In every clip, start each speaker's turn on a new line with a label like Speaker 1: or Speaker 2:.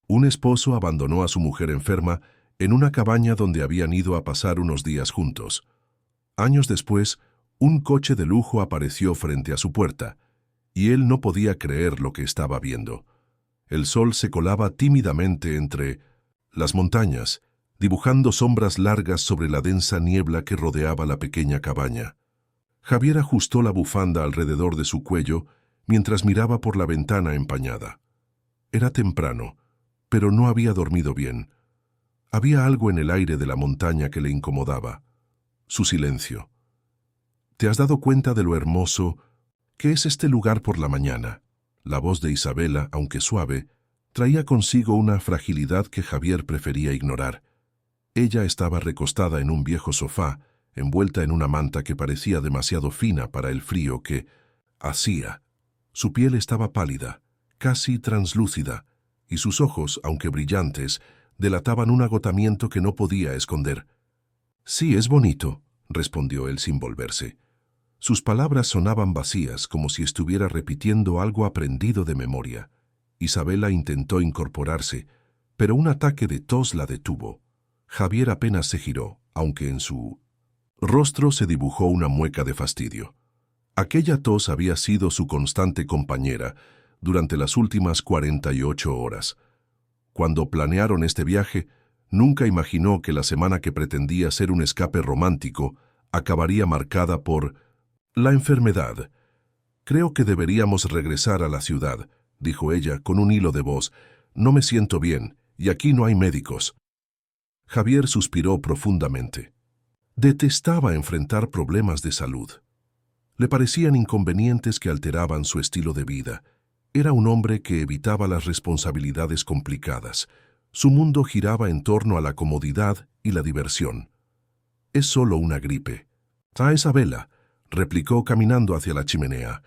Speaker 1: Un esposo abandonó a su mujer enferma en una cabaña donde habían ido a pasar unos días juntos. Años después, un coche de lujo apareció frente a su puerta, y él no podía creer lo que estaba viendo. El sol se colaba tímidamente entre las montañas, dibujando sombras largas sobre la densa niebla que rodeaba la pequeña cabaña. Javier ajustó la bufanda alrededor de su cuello mientras miraba por la ventana empañada. Era temprano, pero no había dormido bien. Había algo en el aire de la montaña que le incomodaba. Su silencio. ¿Te has dado cuenta de lo hermoso que es este lugar por la mañana? La voz de Isabela, aunque suave, traía consigo una fragilidad que Javier prefería ignorar. Ella estaba recostada en un viejo sofá, envuelta en una manta que parecía demasiado fina para el frío que hacía. Su piel estaba pálida, casi translúcida, y sus ojos, aunque brillantes, delataban un agotamiento que no podía esconder. «Sí, es bonito», respondió él sin volverse. Sus palabras sonaban vacías, como si estuviera repitiendo algo aprendido de memoria. Isabela intentó incorporarse, pero un ataque de tos la detuvo. Javier apenas se giró, aunque en su rostro se dibujó una mueca de fastidio. Aquella tos había sido su constante compañera durante las últimas 48 horas. Cuando planearon este viaje, nunca imaginó que la semana que pretendía ser un escape romántico acabaría marcada por la enfermedad. «Creo que deberíamos regresar a la ciudad», dijo ella con un hilo de voz. «No me siento bien, y aquí no hay médicos». Javier suspiró profundamente. Detestaba enfrentar problemas de salud. Le parecían inconvenientes que alteraban su estilo de vida. Era un hombre que evitaba las responsabilidades complicadas. Su mundo giraba en torno a la comodidad y la diversión. «Es solo una gripe». «Ah, Isabela», replicó caminando hacia la chimenea.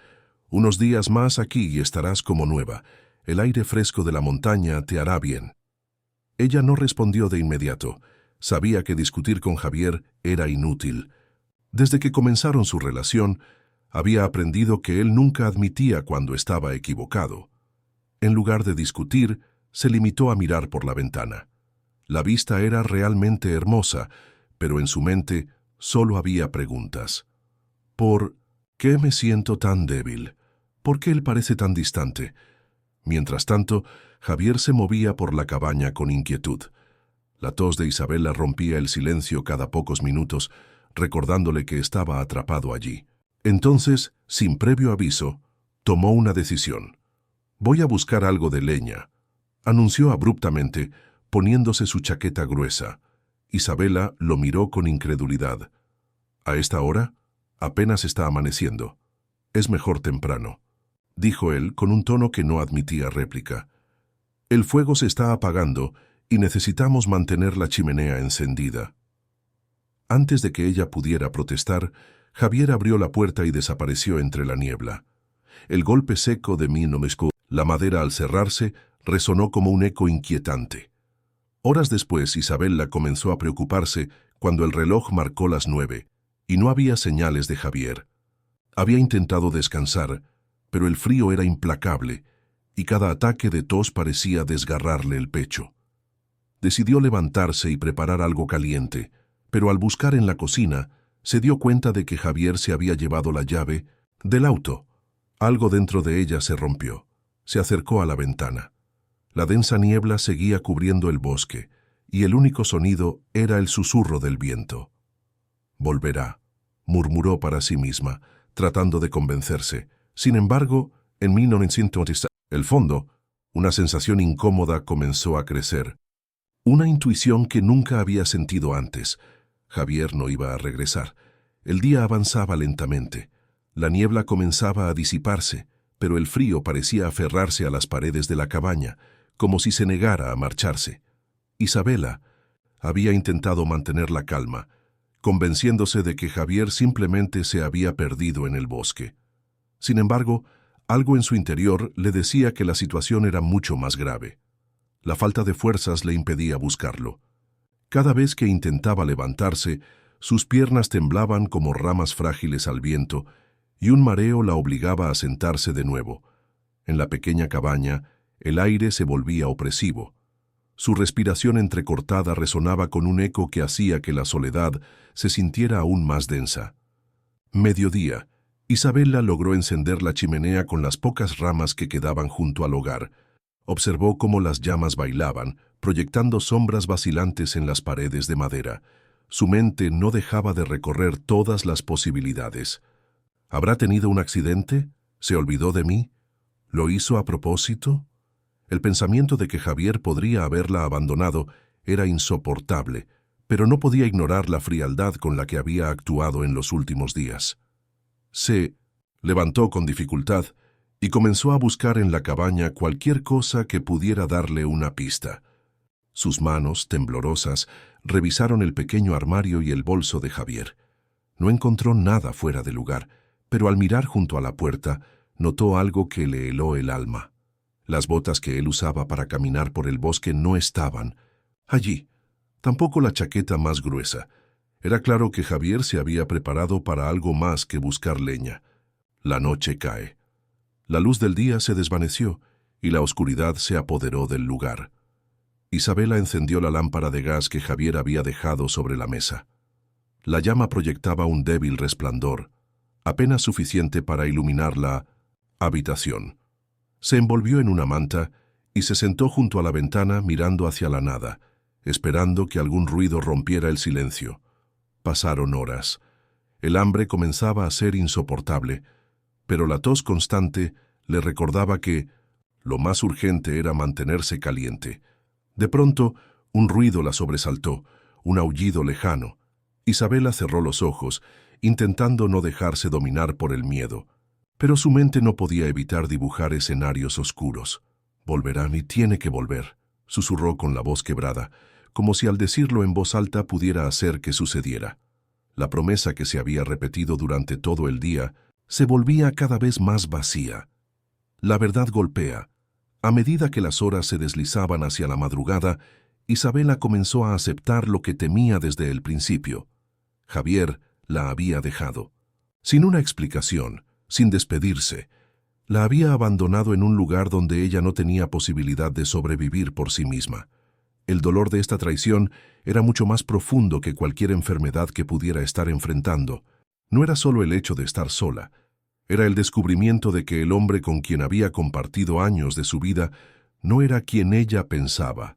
Speaker 1: «Unos días más aquí y estarás como nueva. El aire fresco de la montaña te hará bien». Ella no respondió de inmediato. Sabía que discutir con Javier era inútil. Desde que comenzaron su relación, había aprendido que él nunca admitía cuando estaba equivocado. En lugar de discutir, se limitó a mirar por la ventana. La vista era realmente hermosa, pero en su mente solo había preguntas. ¿Por qué me siento tan débil? ¿Por qué él parece tan distante? Mientras tanto, Javier se movía por la cabaña con inquietud. La tos de Isabela rompía el silencio cada pocos minutos, recordándole que estaba atrapado allí. Entonces, sin previo aviso, tomó una decisión. «Voy a buscar algo de leña», anunció abruptamente, poniéndose su chaqueta gruesa. Isabela lo miró con incredulidad. «¿A esta hora? Apenas está amaneciendo. Es mejor temprano», dijo él con un tono que no admitía réplica. «El fuego se está apagando y necesitamos mantener la chimenea encendida». Antes de que ella pudiera protestar, Javier abrió la puerta y desapareció entre la niebla. El golpe seco de la madera al cerrarse resonó como un eco inquietante. Horas después, Isabela comenzó a preocuparse cuando el reloj marcó las 9 y no había señales de Javier. Había intentado descansar, pero el frío era implacable y cada ataque de tos parecía desgarrarle el pecho. Decidió levantarse y preparar algo caliente, pero al buscar en la cocina, se dio cuenta de que Javier se había llevado la llave del auto. Algo dentro de ella se rompió. Se acercó a la ventana. La densa niebla seguía cubriendo el bosque, y el único sonido era el susurro del viento. «Volverá», murmuró para sí misma, tratando de convencerse. Sin embargo, en 1980, el fondo, una sensación incómoda comenzó a crecer. Una intuición que nunca había sentido antes. Javier no iba a regresar. El día avanzaba lentamente. La niebla comenzaba a disiparse, pero el frío parecía aferrarse a las paredes de la cabaña, como si se negara a marcharse. Isabela había intentado mantener la calma, convenciéndose de que Javier simplemente se había perdido en el bosque. Sin embargo, algo en su interior le decía que la situación era mucho más grave. La falta de fuerzas le impedía buscarlo. Cada vez que intentaba levantarse, sus piernas temblaban como ramas frágiles al viento, y un mareo la obligaba a sentarse de nuevo. En la pequeña cabaña, el aire se volvía opresivo. Su respiración entrecortada resonaba con un eco que hacía que la soledad se sintiera aún más densa. Mediodía. Isabela logró encender la chimenea con las pocas ramas que quedaban junto al hogar. Observó cómo las llamas bailaban, proyectando sombras vacilantes en las paredes de madera. Su mente no dejaba de recorrer todas las posibilidades. ¿Habrá tenido un accidente? ¿Se olvidó de mí? ¿Lo hizo a propósito? El pensamiento de que Javier podría haberla abandonado era insoportable, pero no podía ignorar la frialdad con la que había actuado en los últimos días. Se levantó con dificultad y comenzó a buscar en la cabaña cualquier cosa que pudiera darle una pista. Sus manos, temblorosas, revisaron el pequeño armario y el bolso de Javier. No encontró nada fuera de lugar, pero al mirar junto a la puerta, notó algo que le heló el alma. Las botas que él usaba para caminar por el bosque no estaban allí, tampoco la chaqueta más gruesa. Era claro que Javier se había preparado para algo más que buscar leña. La noche cae. La luz del día se desvaneció y la oscuridad se apoderó del lugar. Isabela encendió la lámpara de gas que Javier había dejado sobre la mesa. La llama proyectaba un débil resplandor, apenas suficiente para iluminar la habitación. Se envolvió en una manta y se sentó junto a la ventana mirando hacia la nada, esperando que algún ruido rompiera el silencio. Pasaron horas. El hambre comenzaba a ser insoportable, pero la tos constante le recordaba que lo más urgente era mantenerse caliente. De pronto, un ruido la sobresaltó, un aullido lejano. Isabela cerró los ojos, intentando no dejarse dominar por el miedo, pero su mente no podía evitar dibujar escenarios oscuros. «Volverá y tiene que volver», susurró con la voz quebrada, como si al decirlo en voz alta pudiera hacer que sucediera. La promesa que se había repetido durante todo el día se volvía cada vez más vacía. La verdad golpea. A medida que las horas se deslizaban hacia la madrugada, Isabela comenzó a aceptar lo que temía desde el principio. Javier la había dejado. Sin una explicación, sin despedirse, la había abandonado en un lugar donde ella no tenía posibilidad de sobrevivir por sí misma. El dolor de esta traición era mucho más profundo que cualquier enfermedad que pudiera estar enfrentando. No era solo el hecho de estar sola, era el descubrimiento de que el hombre con quien había compartido años de su vida no era quien ella pensaba.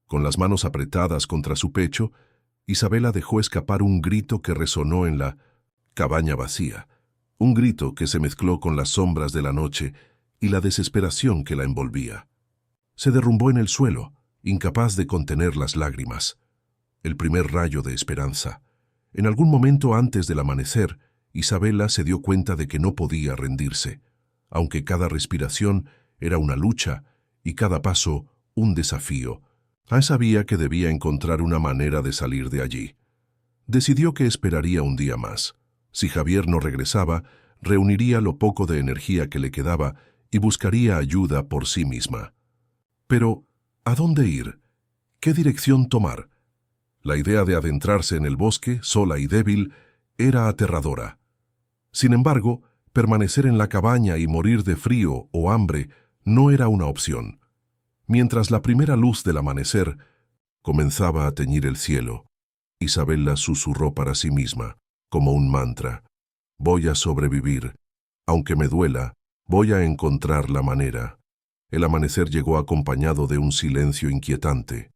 Speaker 1: Con las manos apretadas contra su pecho, Isabela dejó escapar un grito que resonó en la cabaña vacía, un grito que se mezcló con las sombras de la noche y la desesperación que la envolvía. Se derrumbó en el suelo, incapaz de contener las lágrimas. El primer rayo de esperanza. En algún momento antes del amanecer, Isabela se dio cuenta de que no podía rendirse, aunque cada respiración era una lucha y cada paso un desafío. Sabía que debía encontrar una manera de salir de allí. Decidió que esperaría un día más. Si Javier no regresaba, reuniría lo poco de energía que le quedaba y buscaría ayuda por sí misma. Pero, ¿a dónde ir? ¿Qué dirección tomar? La idea de adentrarse en el bosque, sola y débil, era aterradora. Sin embargo, permanecer en la cabaña y morir de frío o hambre no era una opción. Mientras la primera luz del amanecer comenzaba a teñir el cielo, Isabela susurró para sí misma, como un mantra: «Voy a sobrevivir. Aunque me duela, voy a encontrar la manera». El amanecer llegó acompañado de un silencio inquietante.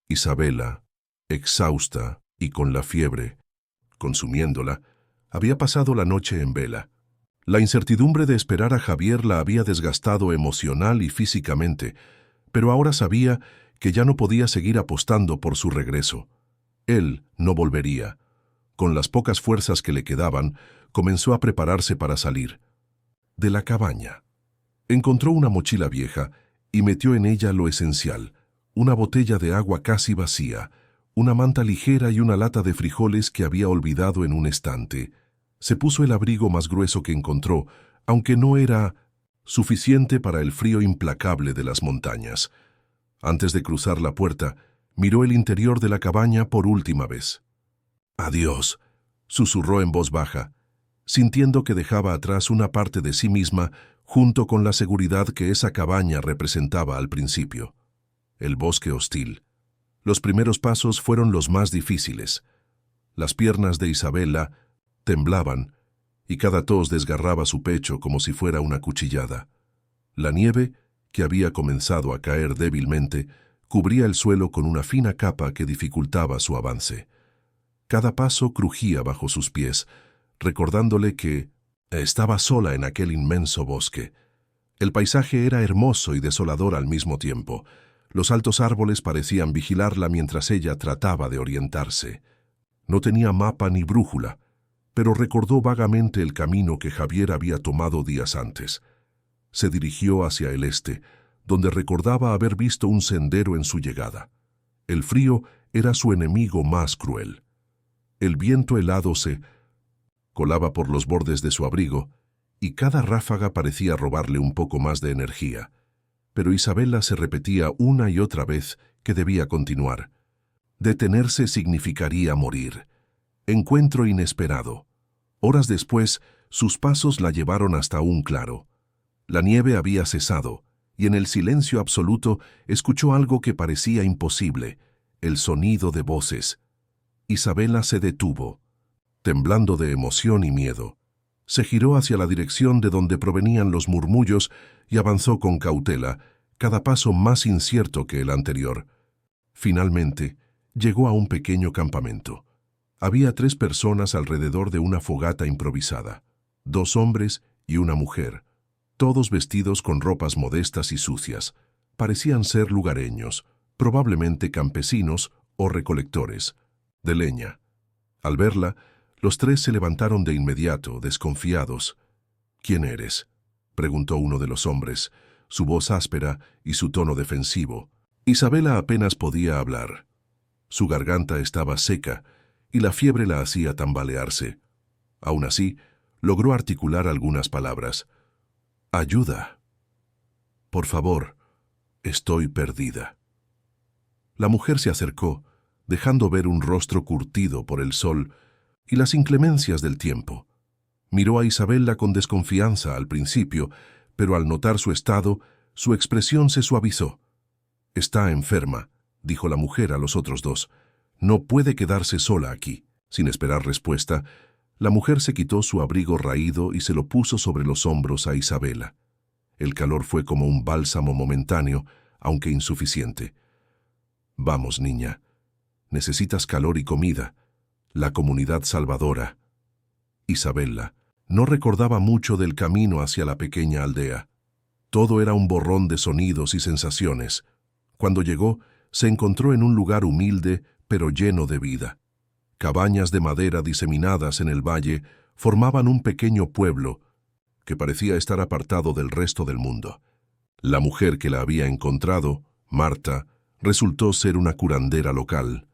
Speaker 1: Isabela, exhausta y con la fiebre, consumiéndola, había pasado la noche en vela. La incertidumbre de esperar a Javier la había desgastado emocional y físicamente, pero ahora sabía que ya no podía seguir apostando por su regreso. Él no volvería. Con las pocas fuerzas que le quedaban, comenzó a prepararse para salir. De la cabaña. Encontró una mochila vieja y metió en ella lo esencial: una botella de agua casi vacía, una manta ligera y una lata de frijoles que había olvidado en un estante. Se puso el abrigo más grueso que encontró, aunque no era suficiente para el frío implacable de las montañas. Antes de cruzar la puerta, miró el interior de la cabaña por última vez. «Adiós», susurró en voz baja, sintiendo que dejaba atrás una parte de sí misma junto con la seguridad que esa cabaña representaba al principio. el bosque hostil. Los primeros pasos fueron los más difíciles. Las piernas de Isabela temblaban y cada tos desgarraba su pecho como si fuera una cuchillada. La nieve, que había comenzado a caer débilmente, cubría el suelo con una fina capa que dificultaba su avance. Cada paso crujía bajo sus pies, recordándole que estaba sola en aquel inmenso bosque. El paisaje era hermoso y desolador al mismo tiempo. Los altos árboles parecían vigilarla mientras ella trataba de orientarse. No tenía mapa ni brújula, pero recordó vagamente el camino que Javier había tomado días antes. Se dirigió hacia el este, donde recordaba haber visto un sendero en su llegada. El frío era su enemigo más cruel. El viento helado se colaba por los bordes de su abrigo, y cada ráfaga parecía robarle un poco más de energía. Pero Isabela se repetía una y otra vez que debía continuar. Detenerse significaría morir. Encuentro inesperado. Horas después, sus pasos la llevaron hasta un claro. La nieve había cesado, y en el silencio absoluto escuchó algo que parecía imposible, el sonido de voces. Isabela se detuvo, temblando de emoción y miedo. Se giró hacia la dirección de donde provenían los murmullos y avanzó con cautela, cada paso más incierto que el anterior. Finalmente, llegó a un pequeño campamento. Había 3 personas alrededor de una fogata improvisada, 2 hombres y una mujer, todos vestidos con ropas modestas y sucias. Parecían ser lugareños, probablemente campesinos o recolectores de leña. Al verla, los 3 se levantaron de inmediato, desconfiados. «¿Quién eres?», preguntó uno de los hombres, su voz áspera y su tono defensivo. Isabela apenas podía hablar. Su garganta estaba seca y la fiebre la hacía tambalearse. Aún así, logró articular algunas palabras. «Ayuda. Por favor, estoy perdida». La mujer se acercó, dejando ver un rostro curtido por el sol y las inclemencias del tiempo. Miró a Isabela con desconfianza al principio, pero al notar su estado, su expresión se suavizó. «Está enferma», dijo la mujer a los otros 2. «No puede quedarse sola aquí». Sin esperar respuesta, la mujer se quitó su abrigo raído y se lo puso sobre los hombros a Isabela. El calor fue como un bálsamo momentáneo, aunque insuficiente. «Vamos, niña. Necesitas calor y comida. La comunidad salvadora». Isabela no recordaba mucho del camino hacia la pequeña aldea. Todo era un borrón de sonidos y sensaciones. Cuando llegó, se encontró en un lugar humilde, pero lleno de vida. Cabañas de madera diseminadas en el valle formaban un pequeño pueblo que parecía estar apartado del resto del mundo. La mujer que la había encontrado, Marta, resultó ser una curandera local.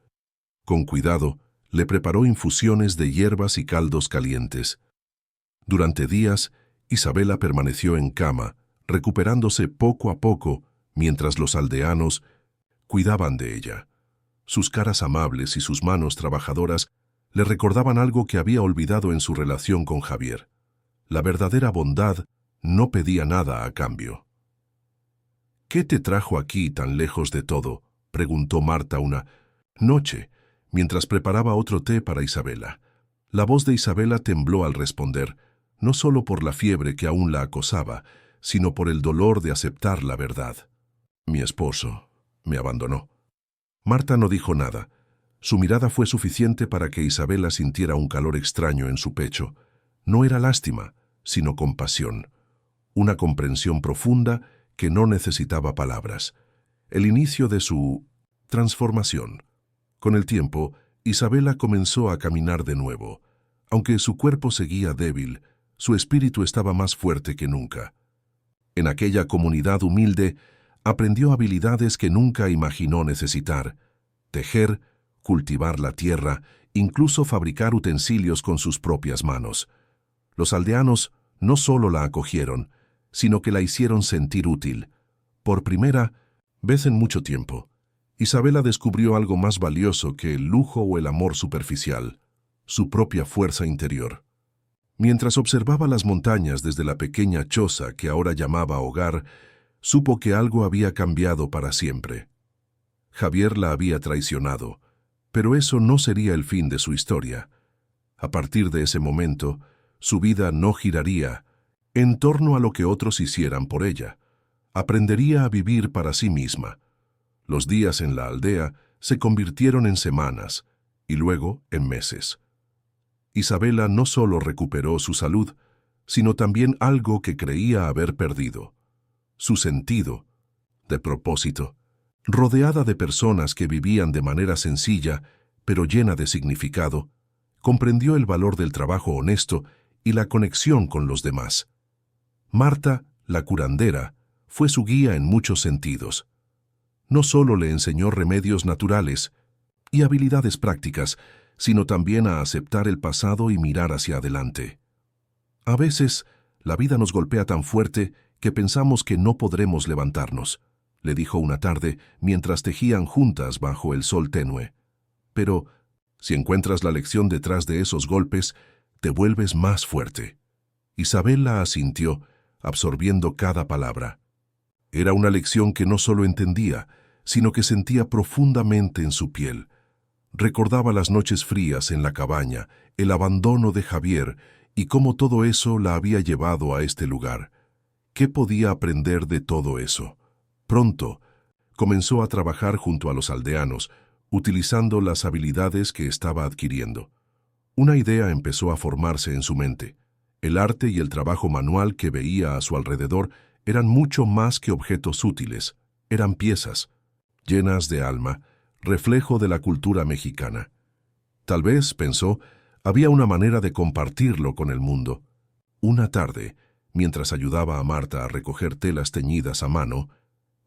Speaker 1: Con cuidado, le preparó infusiones de hierbas y caldos calientes. Durante días, Isabela permaneció en cama, recuperándose poco a poco, mientras los aldeanos cuidaban de ella. Sus caras amables y sus manos trabajadoras le recordaban algo que había olvidado en su relación con Javier. La verdadera bondad no pedía nada a cambio. «¿Qué te trajo aquí tan lejos de todo?», preguntó Marta una noche, mientras preparaba otro té para Isabela. La voz de Isabela tembló al responder, no solo por la fiebre que aún la acosaba, sino por el dolor de aceptar la verdad. «Mi esposo me abandonó». Marta no dijo nada. Su mirada fue suficiente para que Isabela sintiera un calor extraño en su pecho. No era lástima, sino compasión. Una comprensión profunda que no necesitaba palabras. El inicio de su transformación. Con el tiempo, Isabela comenzó a caminar de nuevo. Aunque su cuerpo seguía débil, su espíritu estaba más fuerte que nunca. En aquella comunidad humilde, aprendió habilidades que nunca imaginó necesitar: tejer, cultivar la tierra, incluso fabricar utensilios con sus propias manos. Los aldeanos no solo la acogieron, sino que la hicieron sentir útil. Por primera vez en mucho tiempo, Isabela descubrió algo más valioso que el lujo o el amor superficial: su propia fuerza interior. Mientras observaba las montañas desde la pequeña choza que ahora llamaba hogar, supo que algo había cambiado para siempre. Javier la había traicionado, pero eso no sería el fin de su historia. A partir de ese momento, su vida no giraría en torno a lo que otros hicieran por ella. Aprendería a vivir para sí misma. Los días en la aldea se convirtieron en semanas y luego en meses. Isabela no solo recuperó su salud, sino también algo que creía haber perdido: su sentido de propósito. Rodeada de personas que vivían de manera sencilla, pero llena de significado, comprendió el valor del trabajo honesto y la conexión con los demás. Marta, la curandera, fue su guía en muchos sentidos. No solo le enseñó remedios naturales y habilidades prácticas, sino también a aceptar el pasado y mirar hacia adelante. A veces, la vida nos golpea tan fuerte que pensamos que no podremos levantarnos, le dijo una tarde mientras tejían juntas bajo el sol tenue. Pero, si encuentras la lección detrás de esos golpes, te vuelves más fuerte. Isabela asintió, absorbiendo cada palabra. Era una lección que no solo entendía, sino que sentía profundamente en su piel. Recordaba las noches frías en la cabaña, el abandono de Javier y cómo todo eso la había llevado a este lugar. ¿Qué podía aprender de todo eso? Pronto, comenzó a trabajar junto a los aldeanos, utilizando las habilidades que estaba adquiriendo. Una idea empezó a formarse en su mente. El arte y el trabajo manual que veía a su alrededor eran mucho más que objetos útiles, eran piezas, llenas de alma, reflejo de la cultura mexicana. Tal vez, pensó, había una manera de compartirlo con el mundo. Una tarde, mientras ayudaba a Marta a recoger telas teñidas a mano,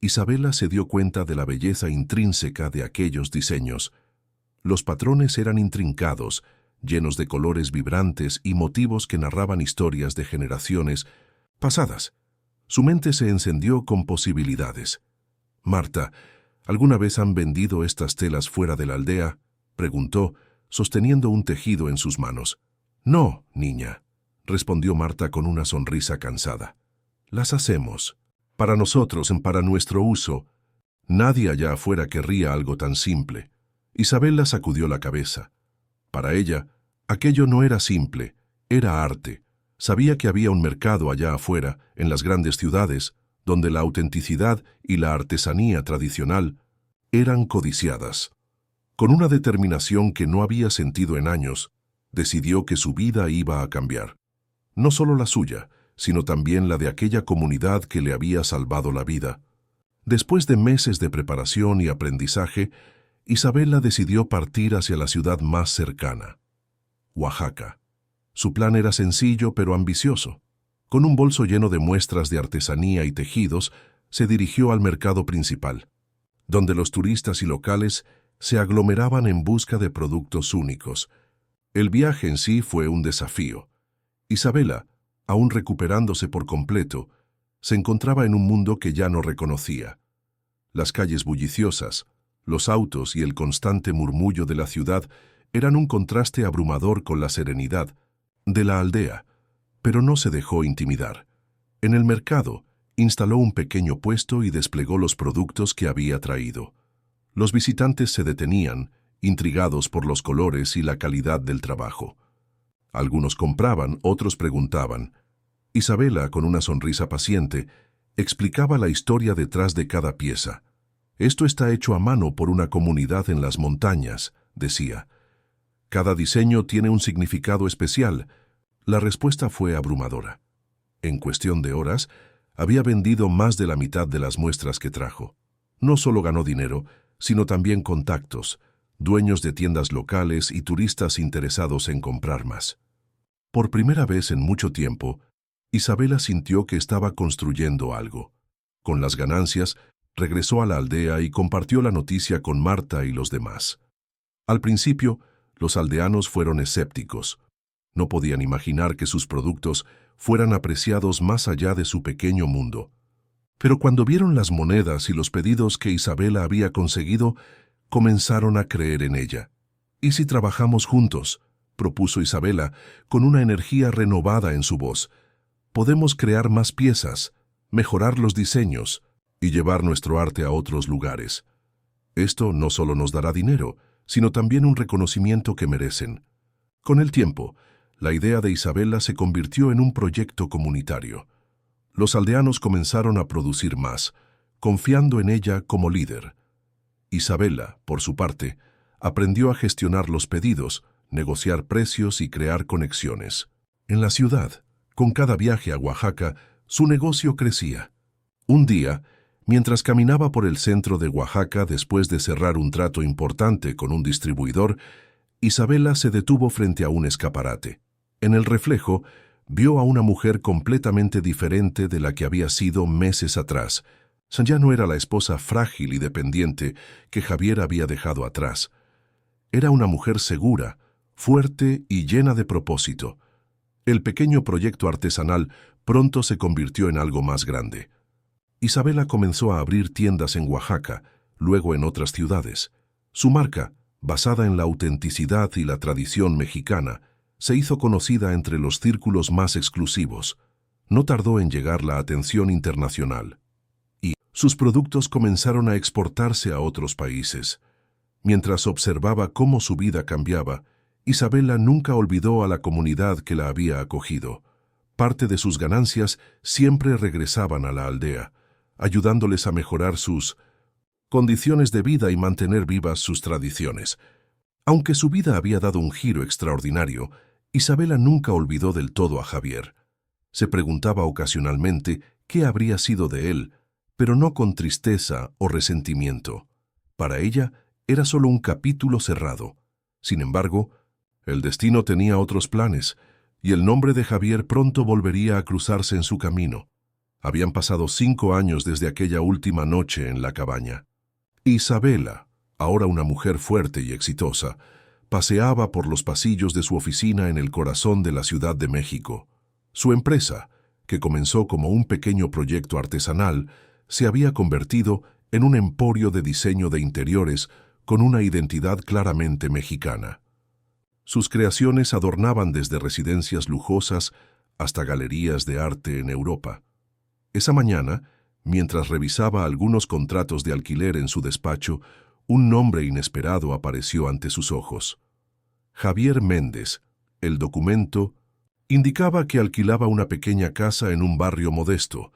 Speaker 1: Isabela se dio cuenta de la belleza intrínseca de aquellos diseños. Los patrones eran intrincados, llenos de colores vibrantes y motivos que narraban historias de generaciones pasadas. Su mente se encendió con posibilidades. «Marta, ¿alguna vez han vendido estas telas fuera de la aldea?», preguntó, sosteniendo un tejido en sus manos. «No, niña», respondió Marta con una sonrisa cansada. «Las hacemos. Para nosotros, para nuestro uso. Nadie allá afuera querría algo tan simple». Isabela sacudió la cabeza. Para ella, aquello no era simple, era arte. Sabía que había un mercado allá afuera, en las grandes ciudades, donde la autenticidad y la artesanía tradicional eran codiciadas. Con una determinación que no había sentido en años, decidió que su vida iba a cambiar. No solo la suya, sino también la de aquella comunidad que le había salvado la vida. Después de meses de preparación y aprendizaje, Isabela decidió partir hacia la ciudad más cercana, Oaxaca. Su plan era sencillo pero ambicioso. Con un bolso lleno de muestras de artesanía y tejidos, se dirigió al mercado principal, donde los turistas y locales se aglomeraban en busca de productos únicos. El viaje en sí fue un desafío. Isabela, aún recuperándose por completo, se encontraba en un mundo que ya no reconocía. Las calles bulliciosas, los autos y el constante murmullo de la ciudad eran un contraste abrumador con la serenidad de la aldea, pero no se dejó intimidar. En el mercado, instaló un pequeño puesto y desplegó los productos que había traído. Los visitantes se detenían, intrigados por los colores y la calidad del trabajo. Algunos compraban, otros preguntaban. Isabela, con una sonrisa paciente, explicaba la historia detrás de cada pieza. «Esto está hecho a mano por una comunidad en las montañas», decía. «Cada diseño tiene un significado especial». La respuesta fue abrumadora. En cuestión de horas, había vendido más de la mitad de las muestras que trajo. No solo ganó dinero, sino también contactos, dueños de tiendas locales y turistas interesados en comprar más. Por primera vez en mucho tiempo, Isabela sintió que estaba construyendo algo. Con las ganancias, regresó a la aldea y compartió la noticia con Marta y los demás. Al principio, los aldeanos fueron escépticos. No podían imaginar que sus productos fueran apreciados más allá de su pequeño mundo. Pero cuando vieron las monedas y los pedidos que Isabela había conseguido, comenzaron a creer en ella. «¿Y si trabajamos juntos?», propuso Isabela, con una energía renovada en su voz. «Podemos crear más piezas, mejorar los diseños y llevar nuestro arte a otros lugares». Esto no solo nos dará dinero, sino también un reconocimiento que merecen. Con el tiempo, la idea de Isabela se convirtió en un proyecto comunitario. Los aldeanos comenzaron a producir más, confiando en ella como líder. Isabela, por su parte, aprendió a gestionar los pedidos, negociar precios y crear conexiones. En la ciudad, con cada viaje a Oaxaca, su negocio crecía. Un día, mientras caminaba por el centro de Oaxaca después de cerrar un trato importante con un distribuidor, Isabela se detuvo frente a un escaparate. En el reflejo, vio a una mujer completamente diferente de la que había sido meses atrás. Ya no era la esposa frágil y dependiente que Javier había dejado atrás. Era una mujer segura, fuerte y llena de propósito. El pequeño proyecto artesanal pronto se convirtió en algo más grande. Isabela comenzó a abrir tiendas en Oaxaca, luego en otras ciudades. Su marca, basada en la autenticidad y la tradición mexicana, se hizo conocida entre los círculos más exclusivos. No tardó en llegar la atención internacional. Y sus productos comenzaron a exportarse a otros países. Mientras observaba cómo su vida cambiaba, Isabela nunca olvidó a la comunidad que la había acogido. Parte de sus ganancias siempre regresaban a la aldea, ayudándoles a mejorar sus condiciones de vida y mantener vivas sus tradiciones. Aunque su vida había dado un giro extraordinario, Isabela nunca olvidó del todo a Javier. Se preguntaba ocasionalmente qué habría sido de él, pero no con tristeza o resentimiento. Para ella era solo un capítulo cerrado. Sin embargo, el destino tenía otros planes, y el nombre de Javier pronto volvería a cruzarse en su camino. Habían pasado 5 años desde aquella última noche en la cabaña. Isabela, ahora una mujer fuerte y exitosa, paseaba por los pasillos de su oficina en el corazón de la Ciudad de México. Su empresa, que comenzó como un pequeño proyecto artesanal, se había convertido en un emporio de diseño de interiores con una identidad claramente mexicana. Sus creaciones adornaban desde residencias lujosas hasta galerías de arte en Europa. Esa mañana, mientras revisaba algunos contratos de alquiler en su despacho, un nombre inesperado apareció ante sus ojos. Javier Méndez. El documento indicaba que alquilaba una pequeña casa en un barrio modesto,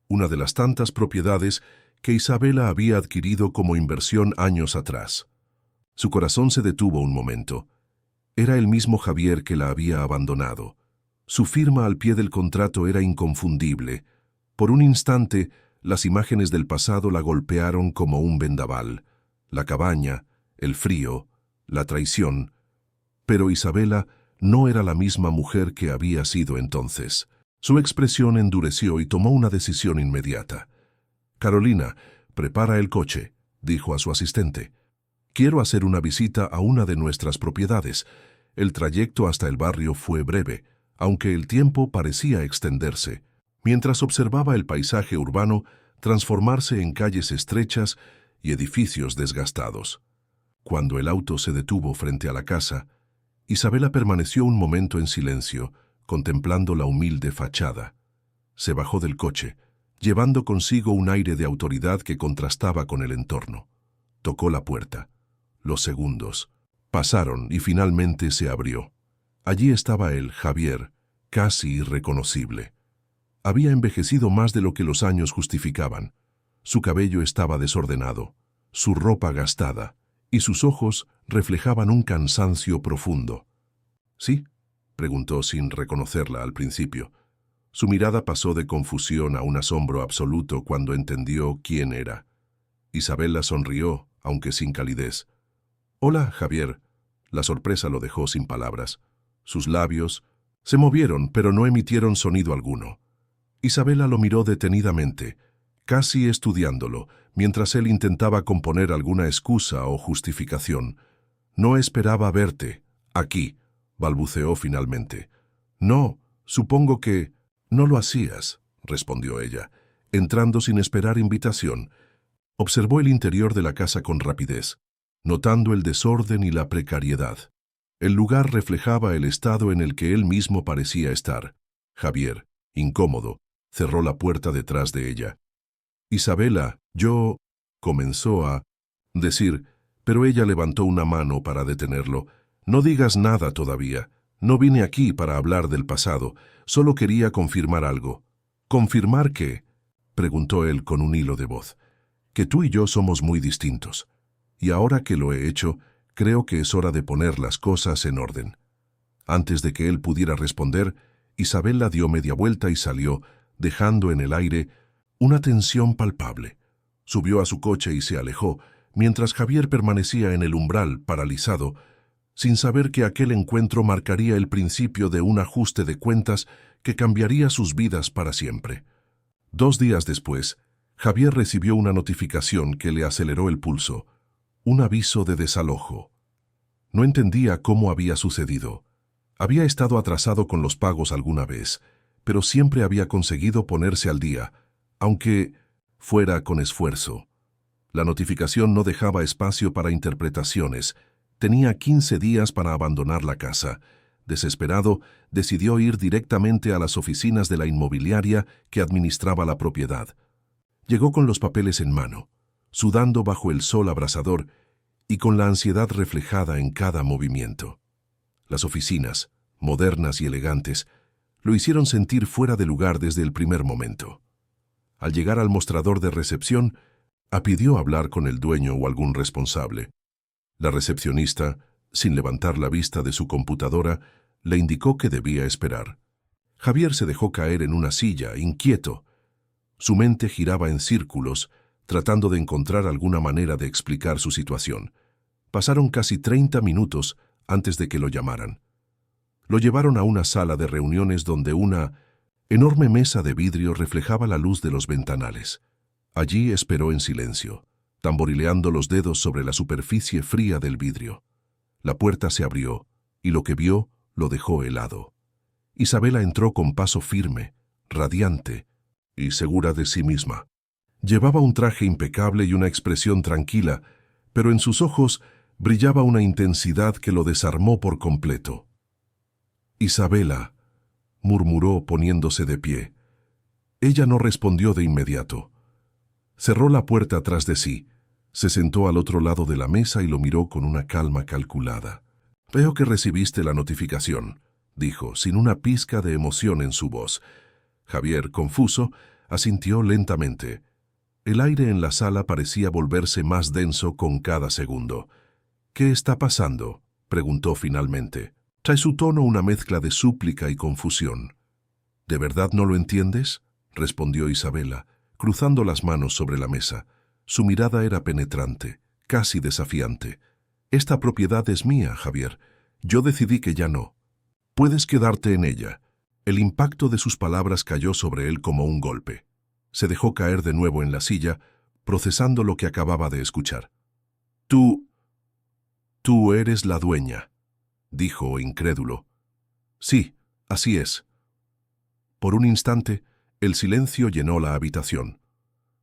Speaker 1: una de las tantas propiedades que Isabela había adquirido como inversión años atrás. Su corazón se detuvo un momento. Era el mismo Javier que la había abandonado. Su firma al pie del contrato era inconfundible. Por un instante, las imágenes del pasado la golpearon como un vendaval. La cabaña, el frío, la traición. Pero Isabela no era la misma mujer que había sido entonces. Su expresión endureció y tomó una decisión inmediata. «Carolina, prepara el coche», dijo a su asistente. «Quiero hacer una visita a una de nuestras propiedades». El trayecto hasta el barrio fue breve, aunque el tiempo parecía extenderse, mientras observaba el paisaje urbano transformarse en calles estrechas y edificios desgastados. Cuando el auto se detuvo frente a la casa, Isabela permaneció un momento en silencio, contemplando la humilde fachada. Se bajó del coche, llevando consigo un aire de autoridad que contrastaba con el entorno. Tocó la puerta. Los segundos pasaron y finalmente se abrió. Allí estaba él, Javier, casi irreconocible. Había envejecido más de lo que los años justificaban. Su cabello estaba desordenado, su ropa gastada, y sus ojos reflejaban un cansancio profundo. «¿Sí?», preguntó sin reconocerla al principio. Su mirada pasó de confusión a un asombro absoluto cuando entendió quién era. Isabela sonrió, aunque sin calidez. «Hola, Javier». La sorpresa lo dejó sin palabras. Sus labios se movieron, pero no emitieron sonido alguno. Isabela lo miró detenidamente, casi estudiándolo, mientras él intentaba componer alguna excusa o justificación. «No esperaba verte. Aquí», balbuceó finalmente. «No, supongo que no lo hacías», respondió ella, entrando sin esperar invitación. Observó el interior de la casa con rapidez, notando el desorden y la precariedad. El lugar reflejaba el estado en el que él mismo parecía estar. Javier, incómodo, cerró la puerta detrás de ella. «Isabela, yo...», comenzó a... decir, pero ella levantó una mano para detenerlo. No digas nada todavía. No vine aquí para hablar del pasado. Solo quería confirmar algo. ¿Confirmar qué?, preguntó él con un hilo de voz. Que tú y yo somos muy distintos. Y ahora que lo he hecho, creo que es hora de poner las cosas en orden. Antes de que él pudiera responder, Isabela dio media vuelta y salió, dejando en el aire una tensión palpable. Subió a su coche y se alejó, mientras Javier permanecía en el umbral, paralizado, sin saber que aquel encuentro marcaría el principio de un ajuste de cuentas que cambiaría sus vidas para siempre. 2 días después, Javier recibió una notificación que le aceleró el pulso, un aviso de desalojo. No entendía cómo había sucedido. Había estado atrasado con los pagos alguna vez, pero siempre había conseguido ponerse al día, aunque fuera con esfuerzo. La notificación no dejaba espacio para interpretaciones. Tenía 15 días para abandonar la casa. Desesperado, decidió ir directamente a las oficinas de la inmobiliaria que administraba la propiedad. Llegó con los papeles en mano, sudando bajo el sol abrasador y con la ansiedad reflejada en cada movimiento. Las oficinas, modernas y elegantes, lo hicieron sentir fuera de lugar desde el primer momento. Al llegar al mostrador de recepción, pidió hablar con el dueño o algún responsable. La recepcionista, sin levantar la vista de su computadora, le indicó que debía esperar. Javier se dejó caer en una silla, inquieto. Su mente giraba en círculos, tratando de encontrar alguna manera de explicar su situación. Pasaron casi 30 minutos antes de que lo llamaran. Lo llevaron a una sala de reuniones donde una enorme mesa de vidrio reflejaba la luz de los ventanales. Allí esperó en silencio, tamborileando los dedos sobre la superficie fría del vidrio. La puerta se abrió, y lo que vio lo dejó helado. Isabela entró con paso firme, radiante y segura de sí misma. Llevaba un traje impecable y una expresión tranquila, pero en sus ojos brillaba una intensidad que lo desarmó por completo. «Isabela», murmuró poniéndose de pie. Ella no respondió de inmediato. Cerró la puerta tras de sí, se sentó al otro lado de la mesa y lo miró con una calma calculada. «Veo que recibiste la notificación», dijo, sin una pizca de emoción en su voz. Javier, confuso, asintió lentamente. El aire en la sala parecía volverse más denso con cada segundo. «¿Qué está pasando?», preguntó finalmente. Trae su tono una mezcla de súplica y confusión. «¿De verdad no lo entiendes?», respondió Isabela, cruzando las manos sobre la mesa. Su mirada era penetrante, casi desafiante. «Esta propiedad es mía, Javier. Yo decidí que ya no. Puedes quedarte en ella». El impacto de sus palabras cayó sobre él como un golpe. Se dejó caer de nuevo en la silla, procesando lo que acababa de escuchar. Tú eres la dueña», dijo incrédulo. «Sí, así es». Por un instante, el silencio llenó la habitación.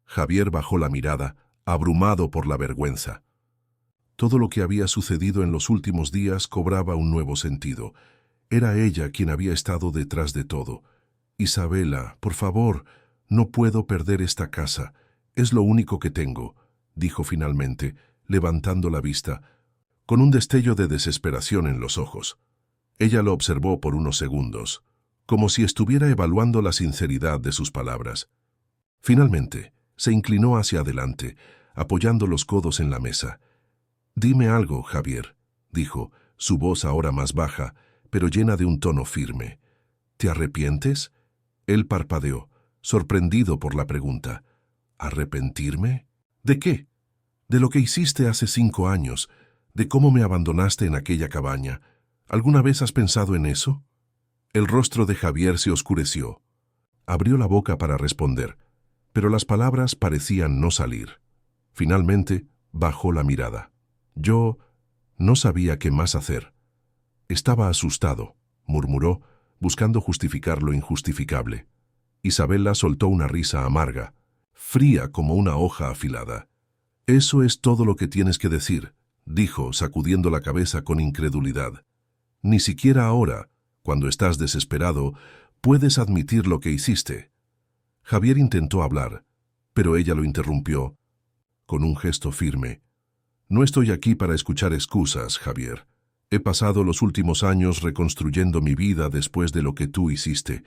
Speaker 1: Javier bajó la mirada, abrumado por la vergüenza. Todo lo que había sucedido en los últimos días cobraba un nuevo sentido. Era ella quien había estado detrás de todo. «Isabela, por favor, no puedo perder esta casa. Es lo único que tengo», dijo finalmente, levantando la vista, con un destello de desesperación en los ojos. Ella lo observó por unos segundos, como si estuviera evaluando la sinceridad de sus palabras. Finalmente, se inclinó hacia adelante, apoyando los codos en la mesa. «Dime algo, Javier», dijo, su voz ahora más baja, pero llena de un tono firme. «¿Te arrepientes?». Él parpadeó, sorprendido por la pregunta. «¿Arrepentirme? ¿De qué?». «De lo que hiciste hace 5 años, de cómo me abandonaste en aquella cabaña. ¿Alguna vez has pensado en eso?». El rostro de Javier se oscureció. Abrió la boca para responder, pero las palabras parecían no salir. Finalmente, bajó la mirada. «Yo no sabía qué más hacer». «Estaba asustado», murmuró, buscando justificar lo injustificable. Isabela soltó una risa amarga, fría como una hoja afilada. «Eso es todo lo que tienes que decir», dijo, sacudiendo la cabeza con incredulidad. «Ni siquiera ahora, cuando estás desesperado, puedes admitir lo que hiciste». Javier intentó hablar, pero ella lo interrumpió con un gesto firme. No estoy aquí para escuchar excusas, Javier. He pasado los últimos años reconstruyendo mi vida después de lo que tú hiciste.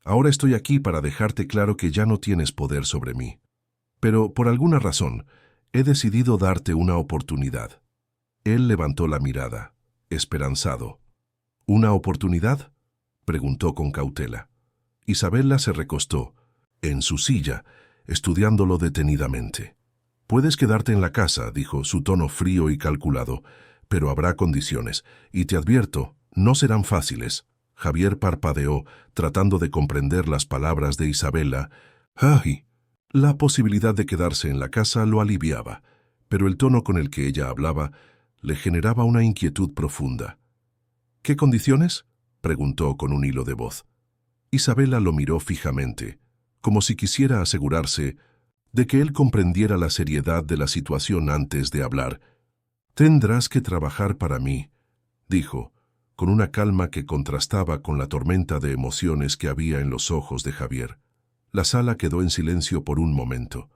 Speaker 1: Ahora estoy aquí para dejarte claro que ya no tienes poder sobre mí. Pero, por alguna razón, he decidido darte una oportunidad. Él levantó la mirada, esperanzado. ¿Una oportunidad?, preguntó con cautela. Isabela se recostó, en su silla, estudiándolo detenidamente. «Puedes quedarte en la casa», dijo, su tono frío y calculado, «pero habrá condiciones, y te advierto, no serán fáciles». Javier parpadeó, tratando de comprender las palabras de Isabela. ¡Ay! La posibilidad de quedarse en la casa lo aliviaba, pero el tono con el que ella hablaba le generaba una inquietud profunda. «¿Qué condiciones?», preguntó con un hilo de voz. Isabela lo miró fijamente, como si quisiera asegurarse de que él comprendiera la seriedad de la situación antes de hablar. «Tendrás que trabajar para mí», dijo, con una calma que contrastaba con la tormenta de emociones que había en los ojos de Javier. La sala quedó en silencio por un momento.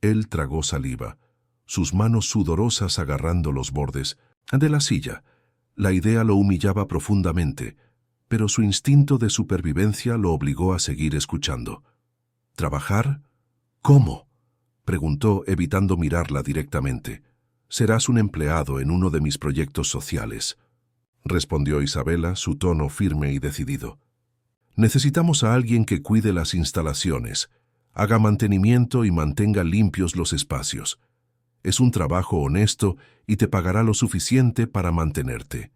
Speaker 1: Él tragó saliva, sus manos sudorosas agarrando los bordes de la silla. La idea lo humillaba profundamente, pero su instinto de supervivencia lo obligó a seguir escuchando. «¿Trabajar? ¿Cómo?», preguntó, evitando mirarla directamente. «Serás un empleado en uno de mis proyectos sociales», respondió Isabela, su tono firme y decidido. «Necesitamos a alguien que cuide las instalaciones, haga mantenimiento y mantenga limpios los espacios. Es un trabajo honesto y te pagará lo suficiente para mantenerte.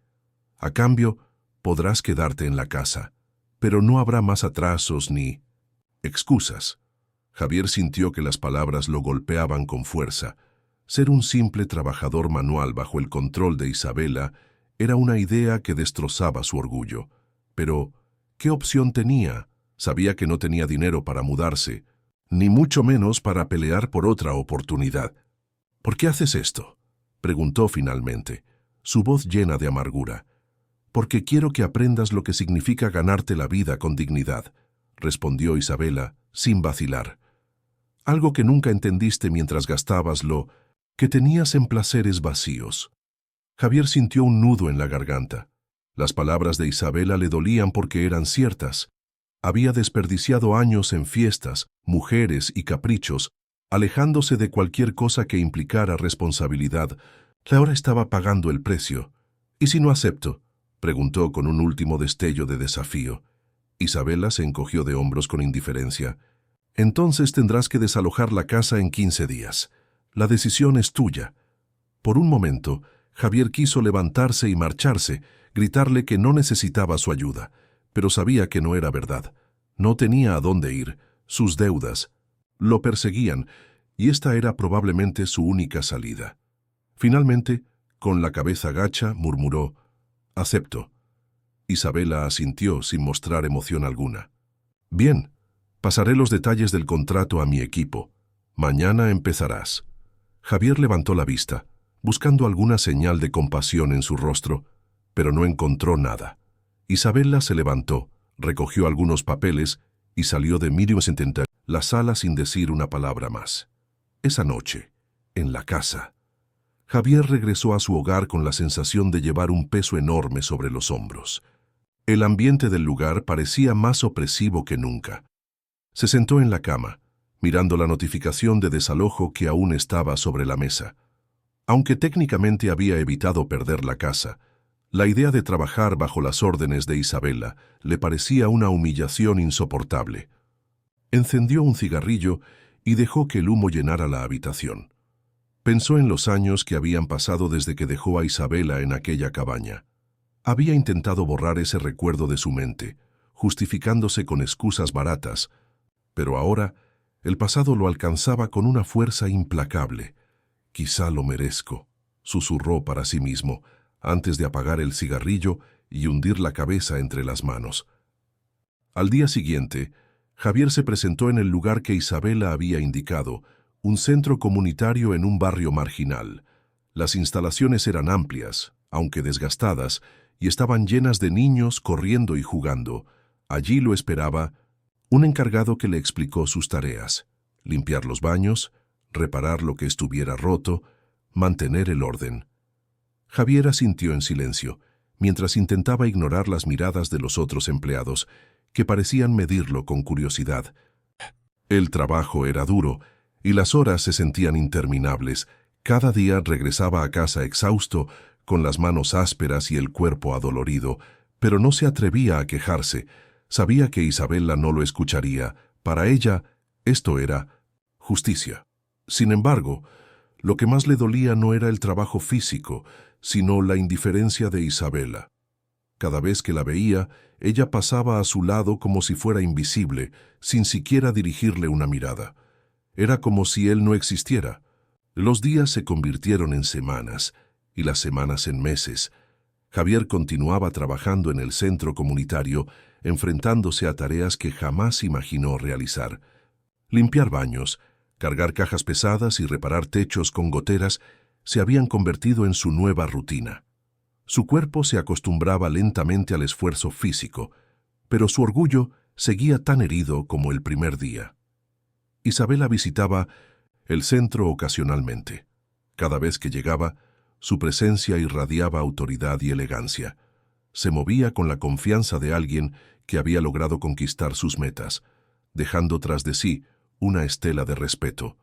Speaker 1: A cambio, podrás quedarte en la casa, pero no habrá más atrasos ni excusas». Javier sintió que las palabras lo golpeaban con fuerza. Ser un simple trabajador manual bajo el control de Isabela era una idea que destrozaba su orgullo. Pero, ¿qué opción tenía? Sabía que no tenía dinero para mudarse, ni mucho menos para pelear por otra oportunidad. «¿Por qué haces esto?», preguntó finalmente, su voz llena de amargura. «Porque quiero que aprendas lo que significa ganarte la vida con dignidad», respondió Isabela, sin vacilar. «Algo que nunca entendiste mientras gastabas lo que tenías en placeres vacíos». Javier sintió un nudo en la garganta. Las palabras de Isabela le dolían porque eran ciertas. Había desperdiciado años en fiestas, mujeres y caprichos, alejándose de cualquier cosa que implicara responsabilidad. Ahora estaba pagando el precio. «¿Y si no acepto?», preguntó con un último destello de desafío. Isabela se encogió de hombros con indiferencia. «Entonces tendrás que desalojar la casa en 15 días. La decisión es tuya». Por un momento, Javier quiso levantarse y marcharse, gritarle que no necesitaba su ayuda, pero sabía que no era verdad. No tenía a dónde ir, sus deudas lo perseguían, y esta era probablemente su única salida. Finalmente, con la cabeza gacha, murmuró: «Acepto». Isabela asintió sin mostrar emoción alguna. «Bien, pasaré los detalles del contrato a mi equipo. Mañana empezarás». Javier levantó la vista, buscando alguna señal de compasión en su rostro, pero no encontró nada. Isabela se levantó, recogió algunos papeles y salió de la sala sin decir una palabra más. Esa noche, en la casa, Javier regresó a su hogar con la sensación de llevar un peso enorme sobre los hombros. El ambiente del lugar parecía más opresivo que nunca. Se sentó en la cama, mirando la notificación de desalojo que aún estaba sobre la mesa. Aunque técnicamente había evitado perder la casa, la idea de trabajar bajo las órdenes de Isabela le parecía una humillación insoportable. Encendió un cigarrillo y dejó que el humo llenara la habitación. Pensó en los años que habían pasado desde que dejó a Isabela en aquella cabaña. Había intentado borrar ese recuerdo de su mente, justificándose con excusas baratas, pero ahora el pasado lo alcanzaba con una fuerza implacable. «Quizá lo merezco», susurró para sí mismo, antes de apagar el cigarrillo y hundir la cabeza entre las manos. Al día siguiente, Javier se presentó en el lugar que Isabela había indicado, un centro comunitario en un barrio marginal. Las instalaciones eran amplias, aunque desgastadas, y estaban llenas de niños corriendo y jugando. Allí lo esperaba un encargado que le explicó sus tareas: limpiar los baños, reparar lo que estuviera roto, mantener el orden. Javier asintió en silencio, mientras intentaba ignorar las miradas de los otros empleados, que parecían medirlo con curiosidad. El trabajo era duro, y las horas se sentían interminables. Cada día regresaba a casa exhausto, con las manos ásperas y el cuerpo adolorido, pero no se atrevía a quejarse. Sabía que Isabela no lo escucharía. Para ella, esto era justicia. Sin embargo, lo que más le dolía no era el trabajo físico, sino la indiferencia de Isabela. Cada vez que la veía, ella pasaba a su lado como si fuera invisible, sin siquiera dirigirle una mirada. Era como si él no existiera. Los días se convirtieron en semanas, y las semanas en meses. Javier continuaba trabajando en el centro comunitario, enfrentándose a tareas que jamás imaginó realizar. Limpiar baños, cargar cajas pesadas y reparar techos con goteras se habían convertido en su nueva rutina. Su cuerpo se acostumbraba lentamente al esfuerzo físico, pero su orgullo seguía tan herido como el primer día. Isabela visitaba el centro ocasionalmente. Cada vez que llegaba, su presencia irradiaba autoridad y elegancia. Se movía con la confianza de alguien que había logrado conquistar sus metas, dejando tras de sí una estela de respeto.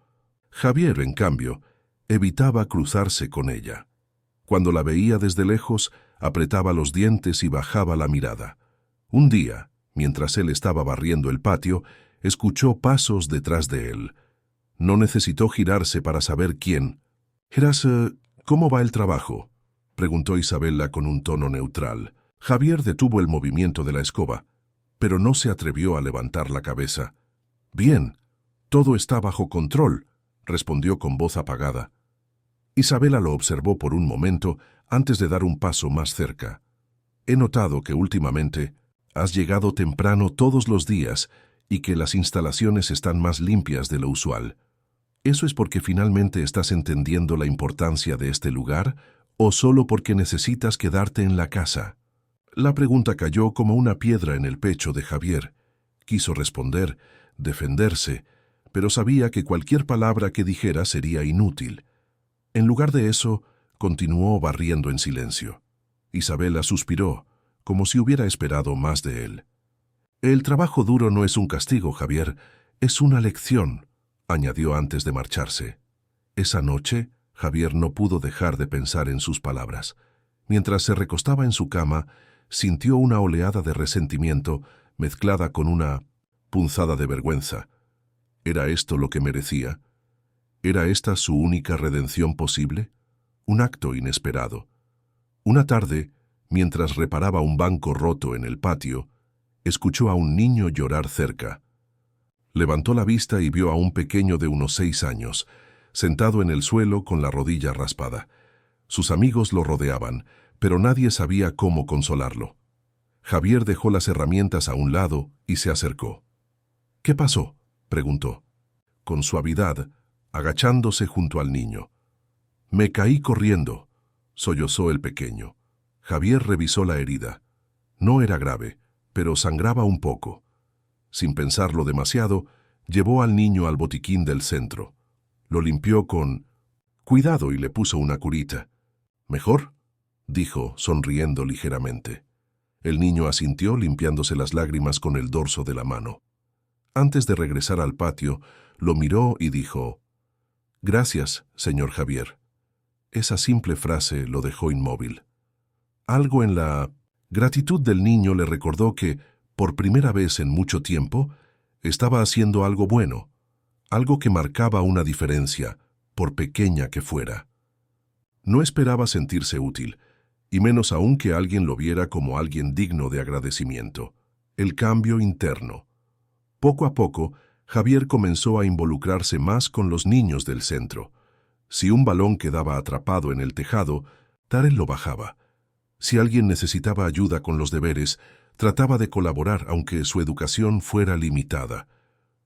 Speaker 1: Javier, en cambio, evitaba cruzarse con ella. Cuando la veía desde lejos, apretaba los dientes y bajaba la mirada. Un día, mientras él estaba barriendo el patio, escuchó pasos detrás de él. No necesitó girarse para saber quién. «Geras, ¿cómo va el trabajo?», preguntó Isabela con un tono neutral. Javier detuvo el movimiento de la escoba, pero no se atrevió a levantar la cabeza. «Bien, todo está bajo control», respondió con voz apagada. Isabela lo observó por un momento antes de dar un paso más cerca. «He notado que últimamente has llegado temprano todos los días y que las instalaciones están más limpias de lo usual. ¿Eso es porque finalmente estás entendiendo la importancia de este lugar o solo porque necesitas quedarte en la casa?». La pregunta cayó como una piedra en el pecho de Javier. Quiso responder, defenderse, pero sabía que cualquier palabra que dijera sería inútil. En lugar de eso, continuó barriendo en silencio. Isabela suspiró, como si hubiera esperado más de él. «El trabajo duro no es un castigo, Javier, es una lección», añadió antes de marcharse. Esa noche, Javier no pudo dejar de pensar en sus palabras. Mientras se recostaba en su cama, sintió una oleada de resentimiento mezclada con una punzada de vergüenza. ¿Era esto lo que merecía? ¿Era esta su única redención posible? Un acto inesperado. Una tarde, mientras reparaba un banco roto en el patio, escuchó a un niño llorar cerca. Levantó la vista y vio a un pequeño de unos 6 años, sentado en el suelo con la rodilla raspada. Sus amigos lo rodeaban, pero nadie sabía cómo consolarlo. Javier dejó las herramientas a un lado y se acercó. «¿Qué pasó?», preguntó, con suavidad, agachándose junto al niño. «Me caí corriendo», sollozó el pequeño. Javier revisó la herida. No era grave, pero sangraba un poco. Sin pensarlo demasiado, llevó al niño al botiquín del centro. Lo limpió con cuidado y le puso una curita. «¿Mejor?», dijo, sonriendo ligeramente. El niño asintió limpiándose las lágrimas con el dorso de la mano. Antes de regresar al patio, lo miró y dijo: «Gracias, señor Javier». Esa simple frase lo dejó inmóvil. Algo en la gratitud del niño le recordó que, por primera vez en mucho tiempo, estaba haciendo algo bueno, algo que marcaba una diferencia, por pequeña que fuera. No esperaba sentirse útil, y menos aún que alguien lo viera como alguien digno de agradecimiento. El cambio interno. Poco a poco, Javier comenzó a involucrarse más con los niños del centro. Si un balón quedaba atrapado en el tejado, Tarek lo bajaba. Si alguien necesitaba ayuda con los deberes, trataba de colaborar aunque su educación fuera limitada.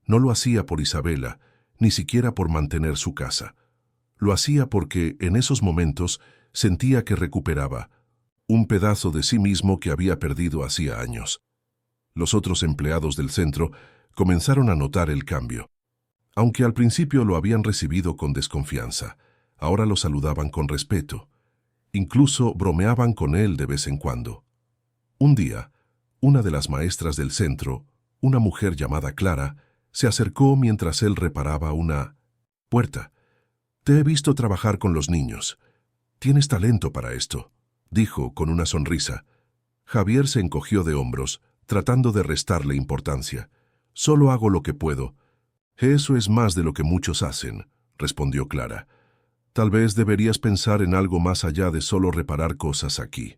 Speaker 1: No lo hacía por Isabela, ni siquiera por mantener su casa. Lo hacía porque, en esos momentos, sentía que recuperaba un pedazo de sí mismo que había perdido hacía años. Los otros empleados del centro comenzaron a notar el cambio. Aunque al principio lo habían recibido con desconfianza, Ahora lo saludaban con respeto. Incluso bromeaban con él de vez en cuando. Un día, una de las maestras del centro, una mujer llamada Clara, se acercó mientras él reparaba una puerta. «Te he visto trabajar con los niños. Tienes talento para esto», dijo con una sonrisa. Javier se encogió de hombros, tratando de restarle importancia. «Solo hago lo que puedo». «Eso es más de lo que muchos hacen», respondió Clara. «Tal vez deberías pensar en algo más allá de solo reparar cosas aquí».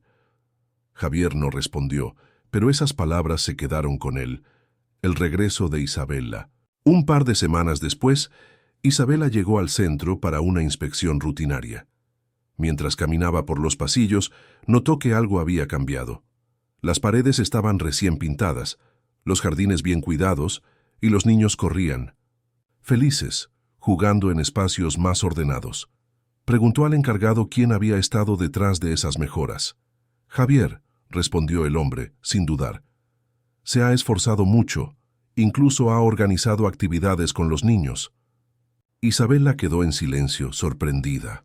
Speaker 1: Javier no respondió, pero esas palabras se quedaron con él. El regreso de Isabela. Un par de semanas después, Isabela llegó al centro para una inspección rutinaria. Mientras caminaba por los pasillos, notó que algo había cambiado. Las paredes estaban recién pintadas, los jardines bien cuidados, y los niños corrían, felices, jugando en espacios más ordenados. Preguntó al encargado quién había estado detrás de esas mejoras. «Javier», respondió el hombre, sin dudar. «Se ha esforzado mucho, incluso ha organizado actividades con los niños». Isabela quedó en silencio, sorprendida.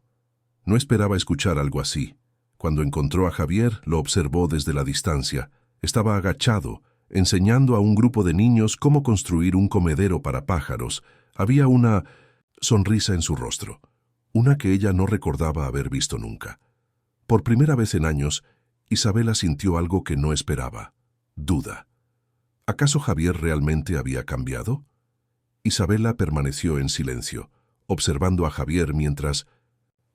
Speaker 1: No esperaba escuchar algo así. Cuando encontró a Javier, lo observó desde la distancia. Estaba agachado, enseñando a un grupo de niños cómo construir un comedero para pájaros. Había una sonrisa en su rostro, una que ella no recordaba haber visto nunca. Por primera vez en años, Isabela sintió algo que no esperaba: duda. ¿Acaso Javier realmente había cambiado? Isabela permaneció en silencio, observando a Javier mientras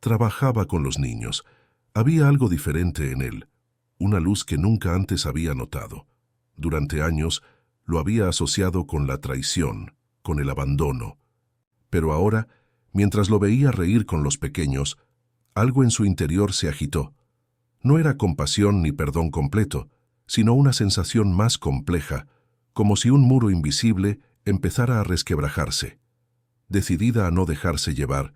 Speaker 1: trabajaba con los niños. Había algo diferente en él, una luz que nunca antes había notado. Durante años lo había asociado con la traición, con el abandono. Pero ahora, mientras lo veía reír con los pequeños, algo en su interior se agitó. No era compasión ni perdón completo, sino una sensación más compleja, como si un muro invisible empezara a resquebrajarse. Decidida a no dejarse llevar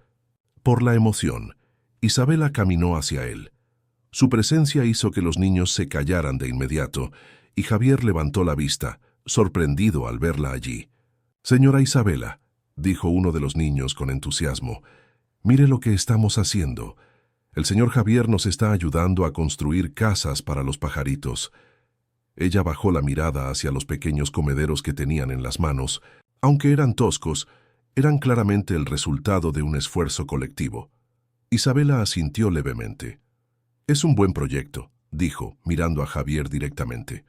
Speaker 1: por la emoción, Isabela caminó hacia él. Su presencia hizo que los niños se callaran de inmediato, y Javier levantó la vista, sorprendido al verla allí. «Señora Isabela», dijo uno de los niños con entusiasmo, «mire lo que estamos haciendo. El señor Javier nos está ayudando a construir casas para los pajaritos». Ella bajó la mirada hacia los pequeños comederos que tenían en las manos. Aunque eran toscos, eran claramente el resultado de un esfuerzo colectivo. Isabela asintió levemente. «Es un buen proyecto», dijo, mirando a Javier directamente.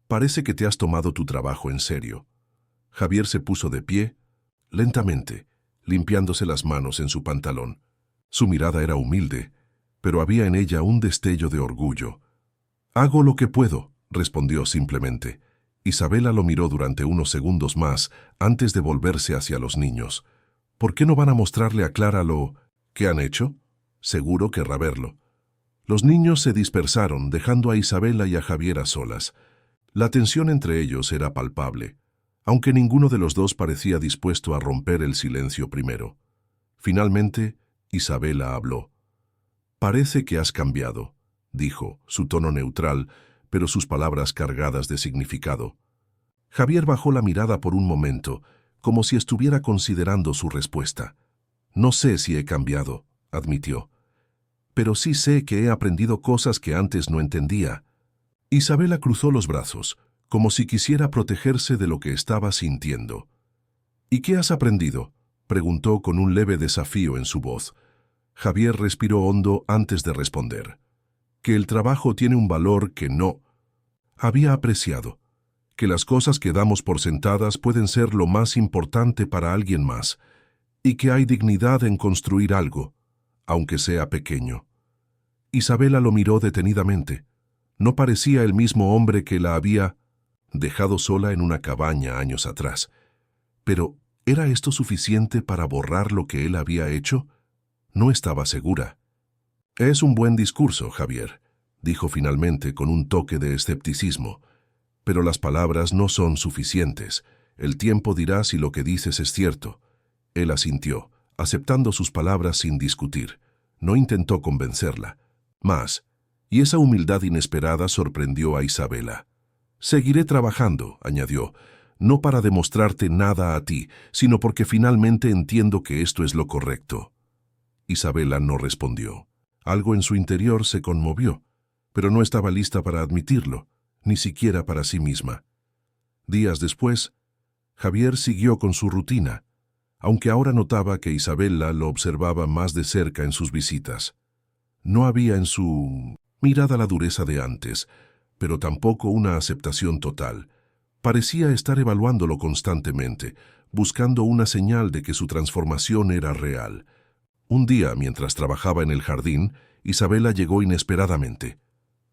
Speaker 1: «Parece que te has tomado tu trabajo en serio». Javier se puso de pie, lentamente, limpiándose las manos en su pantalón. Su mirada era humilde, pero había en ella un destello de orgullo. «Hago lo que puedo», respondió simplemente. Isabela lo miró durante unos segundos más antes de volverse hacia los niños. «¿Por qué no van a mostrarle a Clara lo que han hecho? Seguro querrá verlo». Los niños se dispersaron, dejando a Isabela y a Javier a solas. La tensión entre ellos era palpable, aunque ninguno de los dos parecía dispuesto a romper el silencio primero. Finalmente, Isabela habló. «Parece que has cambiado», dijo, su tono neutral, pero sus palabras cargadas de significado. Javier bajó la mirada por un momento, como si estuviera considerando su respuesta. «No sé si he cambiado», admitió. «Pero sí sé que he aprendido cosas que antes no entendía». Isabela cruzó los brazos, como si quisiera protegerse de lo que estaba sintiendo. «¿Y qué has aprendido?», preguntó con un leve desafío en su voz. Javier respiró hondo antes de responder. Que el trabajo tiene un valor que no había apreciado, que las cosas que damos por sentadas pueden ser lo más importante para alguien más, y que hay dignidad en construir algo, aunque sea pequeño. Isabela lo miró detenidamente. No parecía el mismo hombre que la había dejado sola en una cabaña años atrás. Pero, ¿era esto suficiente para borrar lo que él había hecho? No estaba segura. «Es un buen discurso, Javier», dijo finalmente con un toque de escepticismo. «Pero las palabras no son suficientes. El tiempo dirá si lo que dices es cierto». Él asintió, aceptando sus palabras sin discutir. No intentó convencerla. Más, y esa humildad inesperada sorprendió a Isabela. «Seguiré trabajando», añadió, «no para demostrarte nada a ti, sino porque finalmente entiendo que esto es lo correcto». Isabela no respondió. Algo en su interior se conmovió, pero no estaba lista para admitirlo, ni siquiera para sí misma. Días después, Javier siguió con su rutina, aunque ahora notaba que Isabela lo observaba más de cerca en sus visitas. No había en su mirada la dureza de antes, pero tampoco una aceptación total. Parecía estar evaluándolo constantemente, buscando una señal de que su transformación era real. Un día, mientras trabajaba en el jardín, Isabela llegó inesperadamente.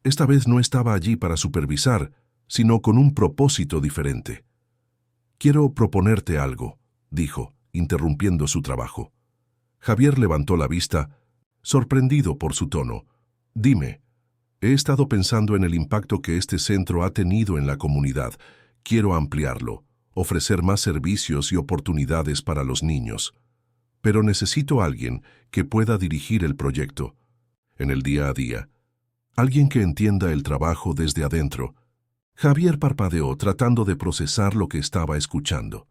Speaker 1: Esta vez no estaba allí para supervisar, sino con un propósito diferente. «Quiero proponerte algo», dijo, interrumpiendo su trabajo. Javier levantó la vista, sorprendido por su tono. «Dime, he estado pensando en el impacto que este centro ha tenido en la comunidad. Quiero ampliarlo, ofrecer más servicios y oportunidades para los niños. Pero necesito a alguien que pueda dirigir el proyecto, en el día a día. Alguien que entienda el trabajo desde adentro». Javier parpadeó tratando de procesar lo que estaba escuchando.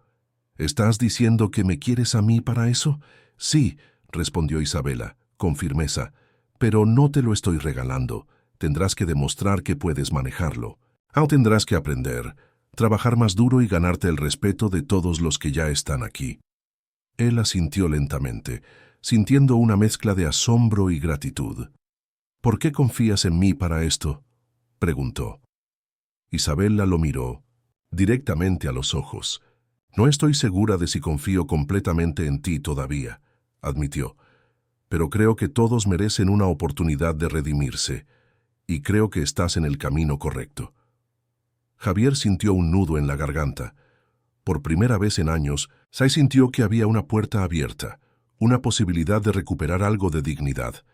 Speaker 1: «¿Estás diciendo que me quieres a mí para eso?» «Sí», respondió Isabela, con firmeza, «pero no te lo estoy regalando. Tendrás que demostrar que puedes manejarlo. Aún tendrás que aprender, trabajar más duro y ganarte el respeto de todos los que ya están aquí». Él asintió lentamente, sintiendo una mezcla de asombro y gratitud. «¿Por qué confías en mí para esto?», preguntó. Isabela lo miró directamente a los ojos. «No estoy segura de si confío completamente en ti todavía», admitió, «pero creo que todos merecen una oportunidad de redimirse, y creo que estás en el camino correcto». Javier sintió un nudo en la garganta. Por primera vez en años, Sai sintió que había una puerta abierta, una posibilidad de recuperar algo de dignidad,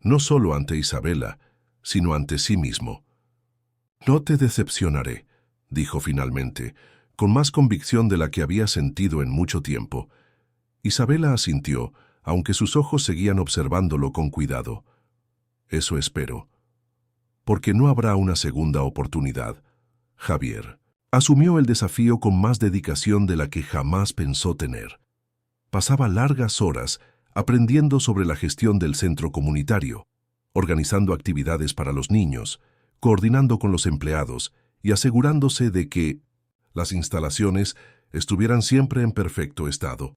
Speaker 1: no solo ante Isabela, sino ante sí mismo. «No te decepcionaré», dijo finalmente, con más convicción de la que había sentido en mucho tiempo. Isabela asintió, aunque sus ojos seguían observándolo con cuidado. «Eso espero. Porque no habrá una segunda oportunidad». Javier asumió el desafío con más dedicación de la que jamás pensó tener. Pasaba largas horas aprendiendo sobre la gestión del centro comunitario, organizando actividades para los niños, coordinando con los empleados y asegurándose de que las instalaciones estuvieran siempre en perfecto estado.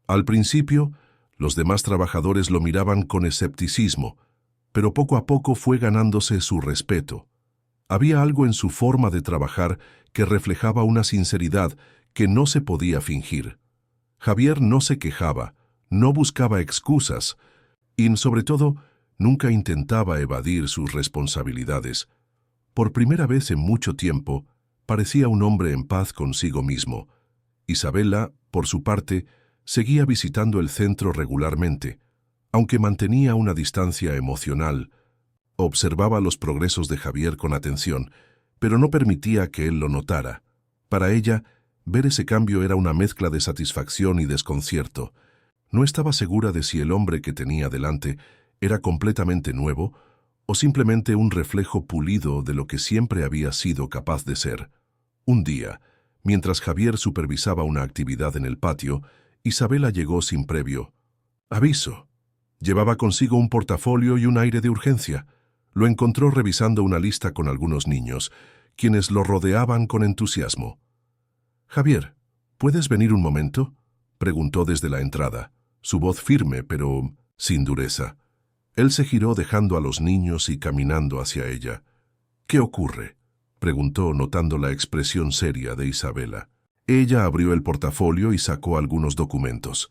Speaker 1: Al principio, los demás trabajadores lo miraban con escepticismo, pero poco a poco fue ganándose su respeto. Había algo en su forma de trabajar que reflejaba una sinceridad que no se podía fingir. Javier no se quejaba, no buscaba excusas y, sobre todo, nunca intentaba evadir sus responsabilidades. Por primera vez en mucho tiempo, parecía un hombre en paz consigo mismo. Isabela, por su parte, seguía visitando el centro regularmente, aunque mantenía una distancia emocional. Observaba los progresos de Javier con atención, pero no permitía que él lo notara. Para ella, ver ese cambio era una mezcla de satisfacción y desconcierto. No estaba segura de si el hombre que tenía delante era completamente nuevo o simplemente un reflejo pulido de lo que siempre había sido capaz de ser. Un día, mientras Javier supervisaba una actividad en el patio, Isabela llegó sin previo aviso. Llevaba consigo un portafolio y un aire de urgencia. Lo encontró revisando una lista con algunos niños, quienes lo rodeaban con entusiasmo. «Javier, ¿puedes venir un momento?», preguntó desde la entrada, su voz firme pero sin dureza. Él se giró dejando a los niños y caminando hacia ella. «¿Qué ocurre?», preguntó notando la expresión seria de Isabela. Ella abrió el portafolio y sacó algunos documentos.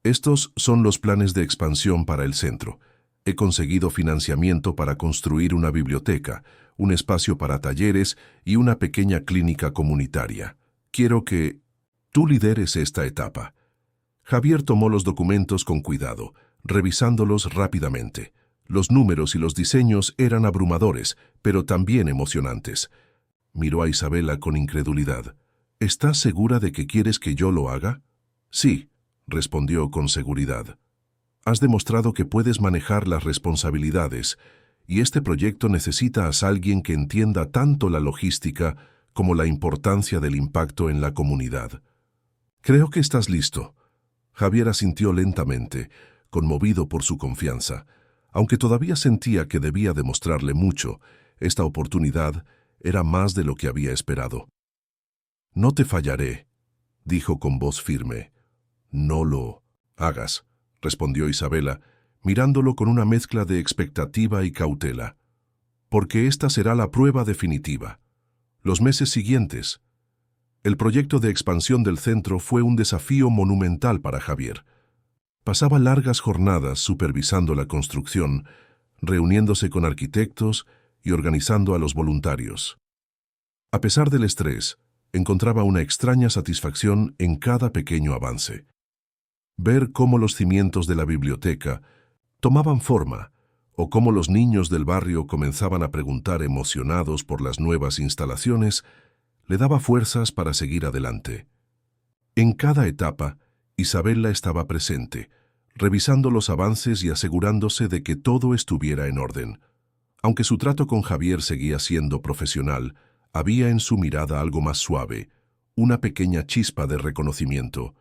Speaker 1: «Estos son los planes de expansión para el centro. He conseguido financiamiento para construir una biblioteca, un espacio para talleres y una pequeña clínica comunitaria. Quiero que tú lideres esta etapa». Javier tomó los documentos con cuidado, revisándolos rápidamente. Los números y los diseños eran abrumadores, pero también emocionantes. Miró a Isabela con incredulidad. «¿Estás segura de que quieres que yo lo haga?». «Sí», respondió con seguridad. «Has demostrado que puedes manejar las responsabilidades, y este proyecto necesita a alguien que entienda tanto la logística como la importancia del impacto en la comunidad. Creo que estás listo». Javier asintió lentamente, conmovido por su confianza. Aunque todavía sentía que debía demostrarle mucho, esta oportunidad era más de lo que había esperado. «No te fallaré», dijo con voz firme. «No lo hagas», respondió Isabela, mirándolo con una mezcla de expectativa y cautela. «Porque esta será la prueba definitiva. Los meses siguientes». El proyecto de expansión del centro fue un desafío monumental para Javier. Pasaba largas jornadas supervisando la construcción, reuniéndose con arquitectos y organizando a los voluntarios. A pesar del estrés, encontraba una extraña satisfacción en cada pequeño avance. Ver cómo los cimientos de la biblioteca tomaban forma, o cómo los niños del barrio comenzaban a preguntar emocionados por las nuevas instalaciones, le daba fuerzas para seguir adelante. En cada etapa, Isabela estaba presente, revisando los avances y asegurándose de que todo estuviera en orden. Aunque su trato con Javier seguía siendo profesional, había en su mirada algo más suave, una pequeña chispa de reconocimiento.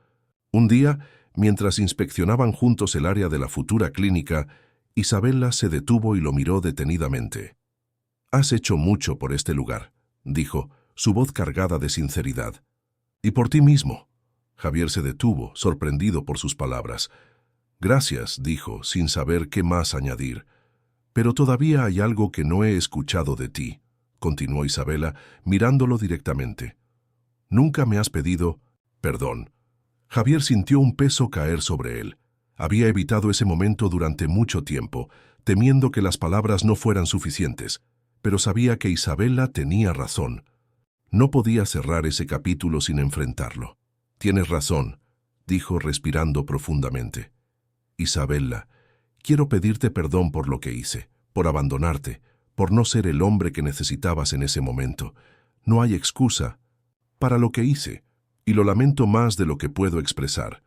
Speaker 1: Un día, mientras inspeccionaban juntos el área de la futura clínica, Isabela se detuvo y lo miró detenidamente. «Has hecho mucho por este lugar», dijo, su voz cargada de sinceridad. «Y por ti mismo». Javier se detuvo, sorprendido por sus palabras. «Gracias», dijo, sin saber qué más añadir. «Pero todavía hay algo que no he escuchado de ti», continuó Isabela, mirándolo directamente. «Nunca me has pedido perdón». Javier sintió un peso caer sobre él. Había evitado ese momento durante mucho tiempo, temiendo que las palabras no fueran suficientes, pero sabía que Isabela tenía razón. No podía cerrar ese capítulo sin enfrentarlo. «Tienes razón», dijo respirando profundamente. «Isabela, quiero pedirte perdón por lo que hice, por abandonarte, por no ser el hombre que necesitabas en ese momento. No hay excusa para lo que hice, y lo lamento más de lo que puedo expresar».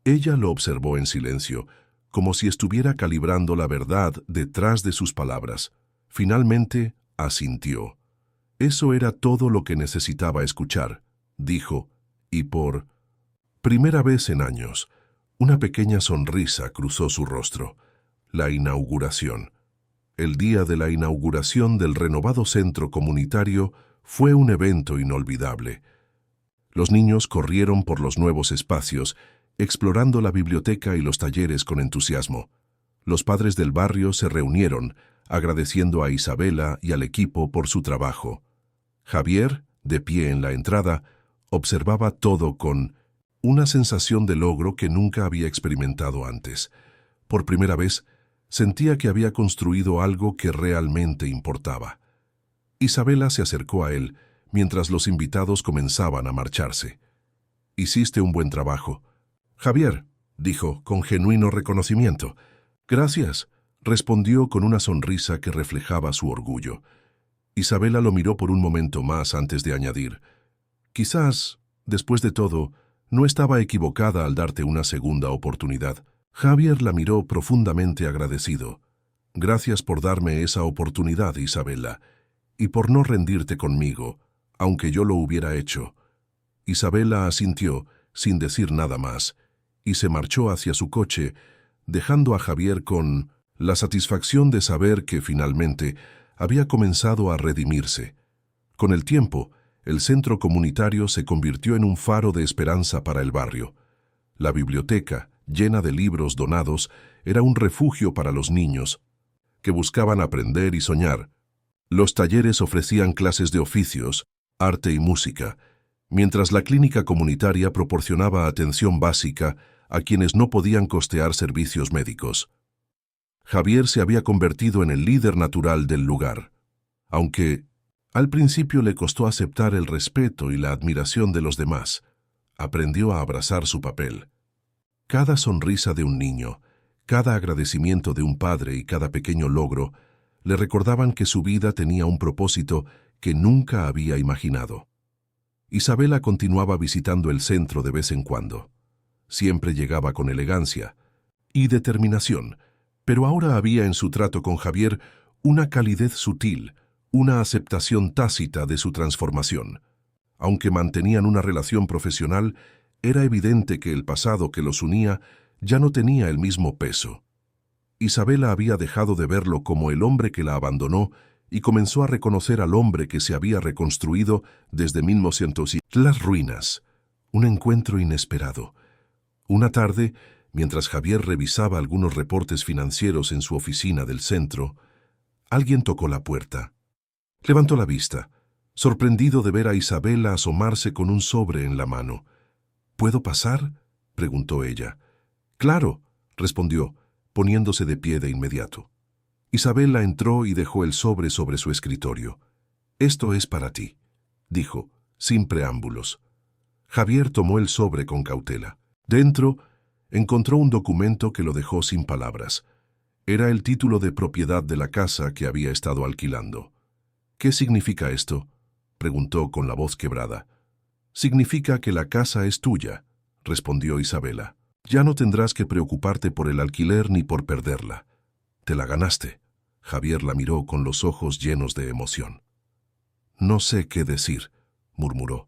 Speaker 1: Ella lo observó en silencio, como si estuviera calibrando la verdad detrás de sus palabras. Finalmente, asintió. «Eso era todo lo que necesitaba escuchar», dijo, y por primera vez en años, una pequeña sonrisa cruzó su rostro. La inauguración. El día de la inauguración del renovado centro comunitario fue un evento inolvidable. Los niños corrieron por los nuevos espacios, explorando la biblioteca y los talleres con entusiasmo. Los padres del barrio se reunieron, agradeciendo a Isabela y al equipo por su trabajo. Javier, de pie en la entrada, observaba todo con una sensación de logro que nunca había experimentado antes. Por primera vez, sentía que había construido algo que realmente importaba. Isabela se acercó a él mientras los invitados comenzaban a marcharse. «Hiciste un buen trabajo». «Javier», dijo con genuino reconocimiento. «Gracias», respondió con una sonrisa que reflejaba su orgullo. Isabela lo miró por un momento más antes de añadir: «Quizás, después de todo, no estaba equivocada al darte una segunda oportunidad». Javier la miró profundamente agradecido. «Gracias por darme esa oportunidad, Isabela, y por no rendirte conmigo, aunque yo lo hubiera hecho». Isabela asintió, sin decir nada más, y se marchó hacia su coche, dejando a Javier con la satisfacción de saber que, finalmente, había comenzado a redimirse. Con el tiempo, el centro comunitario se convirtió en un faro de esperanza para el barrio. La biblioteca, llena de libros donados, era un refugio para los niños, que buscaban aprender y soñar. Los talleres ofrecían clases de oficios, arte y música, mientras la clínica comunitaria proporcionaba atención básica a quienes no podían costear servicios médicos. Javier se había convertido en el líder natural del lugar, aunque al principio le costó aceptar el respeto y la admiración de los demás. Aprendió a abrazar su papel. Cada sonrisa de un niño, cada agradecimiento de un padre y cada pequeño logro le recordaban que su vida tenía un propósito que nunca había imaginado. Isabela continuaba visitando el centro de vez en cuando. Siempre llegaba con elegancia y determinación, pero ahora había en su trato con Javier una calidez sutil, una aceptación tácita de su transformación. Aunque mantenían una relación profesional, era evidente que el pasado que los unía ya no tenía el mismo peso. Isabela había dejado de verlo como el hombre que la abandonó y comenzó a reconocer al hombre que se había reconstruido desde 1900 y las ruinas. Un encuentro inesperado. Una tarde, mientras Javier revisaba algunos reportes financieros en su oficina del centro, alguien tocó la puerta. Levantó la vista, sorprendido de ver a Isabela asomarse con un sobre en la mano. ¿Puedo pasar?, preguntó ella. «Claro», respondió, poniéndose de pie de inmediato. Isabela entró y dejó el sobre su escritorio. «Esto es para ti», dijo, sin preámbulos. Javier tomó el sobre con cautela. Dentro, encontró un documento que lo dejó sin palabras. Era el título de propiedad de la casa que había estado alquilando. «¿Qué significa esto?», preguntó con la voz quebrada. «Significa que la casa es tuya», respondió Isabela. «Ya no tendrás que preocuparte por el alquiler ni por perderla. Te la ganaste». Javier la miró con los ojos llenos de emoción. «No sé qué decir», murmuró.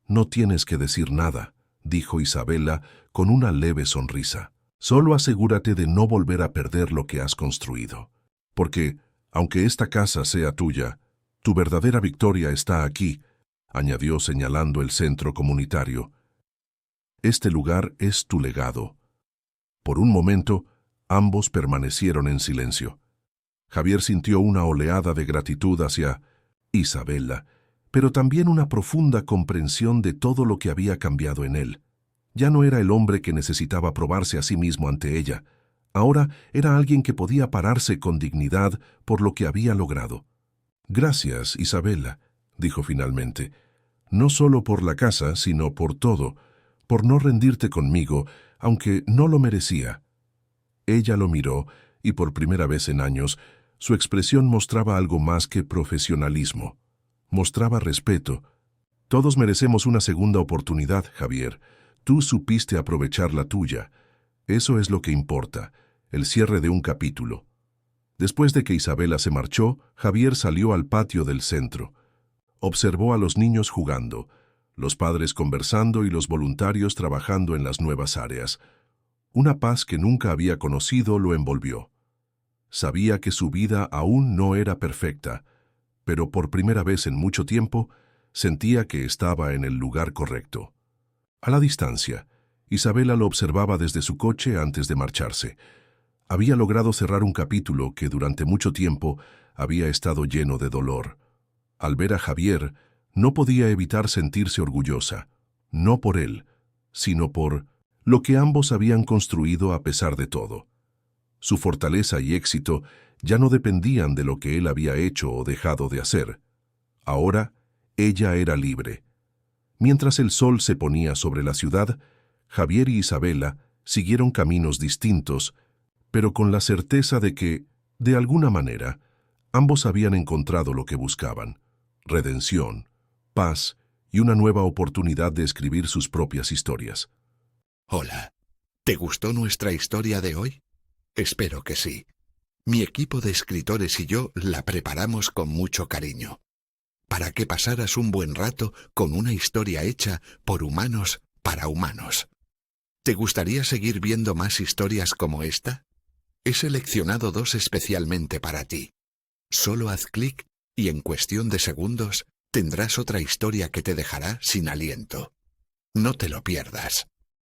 Speaker 1: «No tienes que decir nada», dijo Isabela con una leve sonrisa. «Solo asegúrate de no volver a perder lo que has construido. Porque, aunque esta casa sea tuya, tu verdadera victoria está aquí», añadió señalando el centro comunitario. «Este lugar es tu legado». Por un momento, ambos permanecieron en silencio. Javier sintió una oleada de gratitud hacia Isabela, pero también una profunda comprensión de todo lo que había cambiado en él. Ya no era el hombre que necesitaba probarse a sí mismo ante ella. Ahora era alguien que podía pararse con dignidad por lo que había logrado. «Gracias, Isabela», dijo finalmente. «No solo por la casa, sino por todo, por no rendirte conmigo, aunque no lo merecía». Ella lo miró, y por primera vez en años, su expresión mostraba algo más que profesionalismo. Mostraba respeto. «Todos merecemos una segunda oportunidad, Javier. Tú supiste aprovechar la tuya. Eso es lo que importa, el cierre de un capítulo». Después de que Isabela se marchó, Javier salió al patio del centro. Observó a los niños jugando, los padres conversando y los voluntarios trabajando en las nuevas áreas. Una paz que nunca había conocido lo envolvió. Sabía que su vida aún no era perfecta, pero por primera vez en mucho tiempo sentía que estaba en el lugar correcto. A la distancia, Isabela lo observaba desde su coche antes de marcharse. Había logrado cerrar un capítulo que durante mucho tiempo había estado lleno de dolor. Al ver a Javier, no podía evitar sentirse orgullosa, no por él, sino por lo que ambos habían construido a pesar de todo. Su fortaleza y éxito ya no dependían de lo que él había hecho o dejado de hacer. Ahora, ella era libre. Mientras el sol se ponía sobre la ciudad, Javier y Isabela siguieron caminos distintos, pero con la certeza de que, de alguna manera, ambos habían encontrado lo que buscaban: redención, paz y una nueva oportunidad de escribir sus propias historias.
Speaker 2: Hola, ¿te gustó nuestra historia de hoy? Espero que sí. Mi equipo de escritores y yo la preparamos con mucho cariño, para que pasaras un buen rato con una historia hecha por humanos para humanos. ¿Te gustaría seguir viendo más historias como esta? He seleccionado 2 especialmente para ti. Solo haz clic y en cuestión de segundos tendrás otra historia que te dejará sin aliento. No te lo pierdas.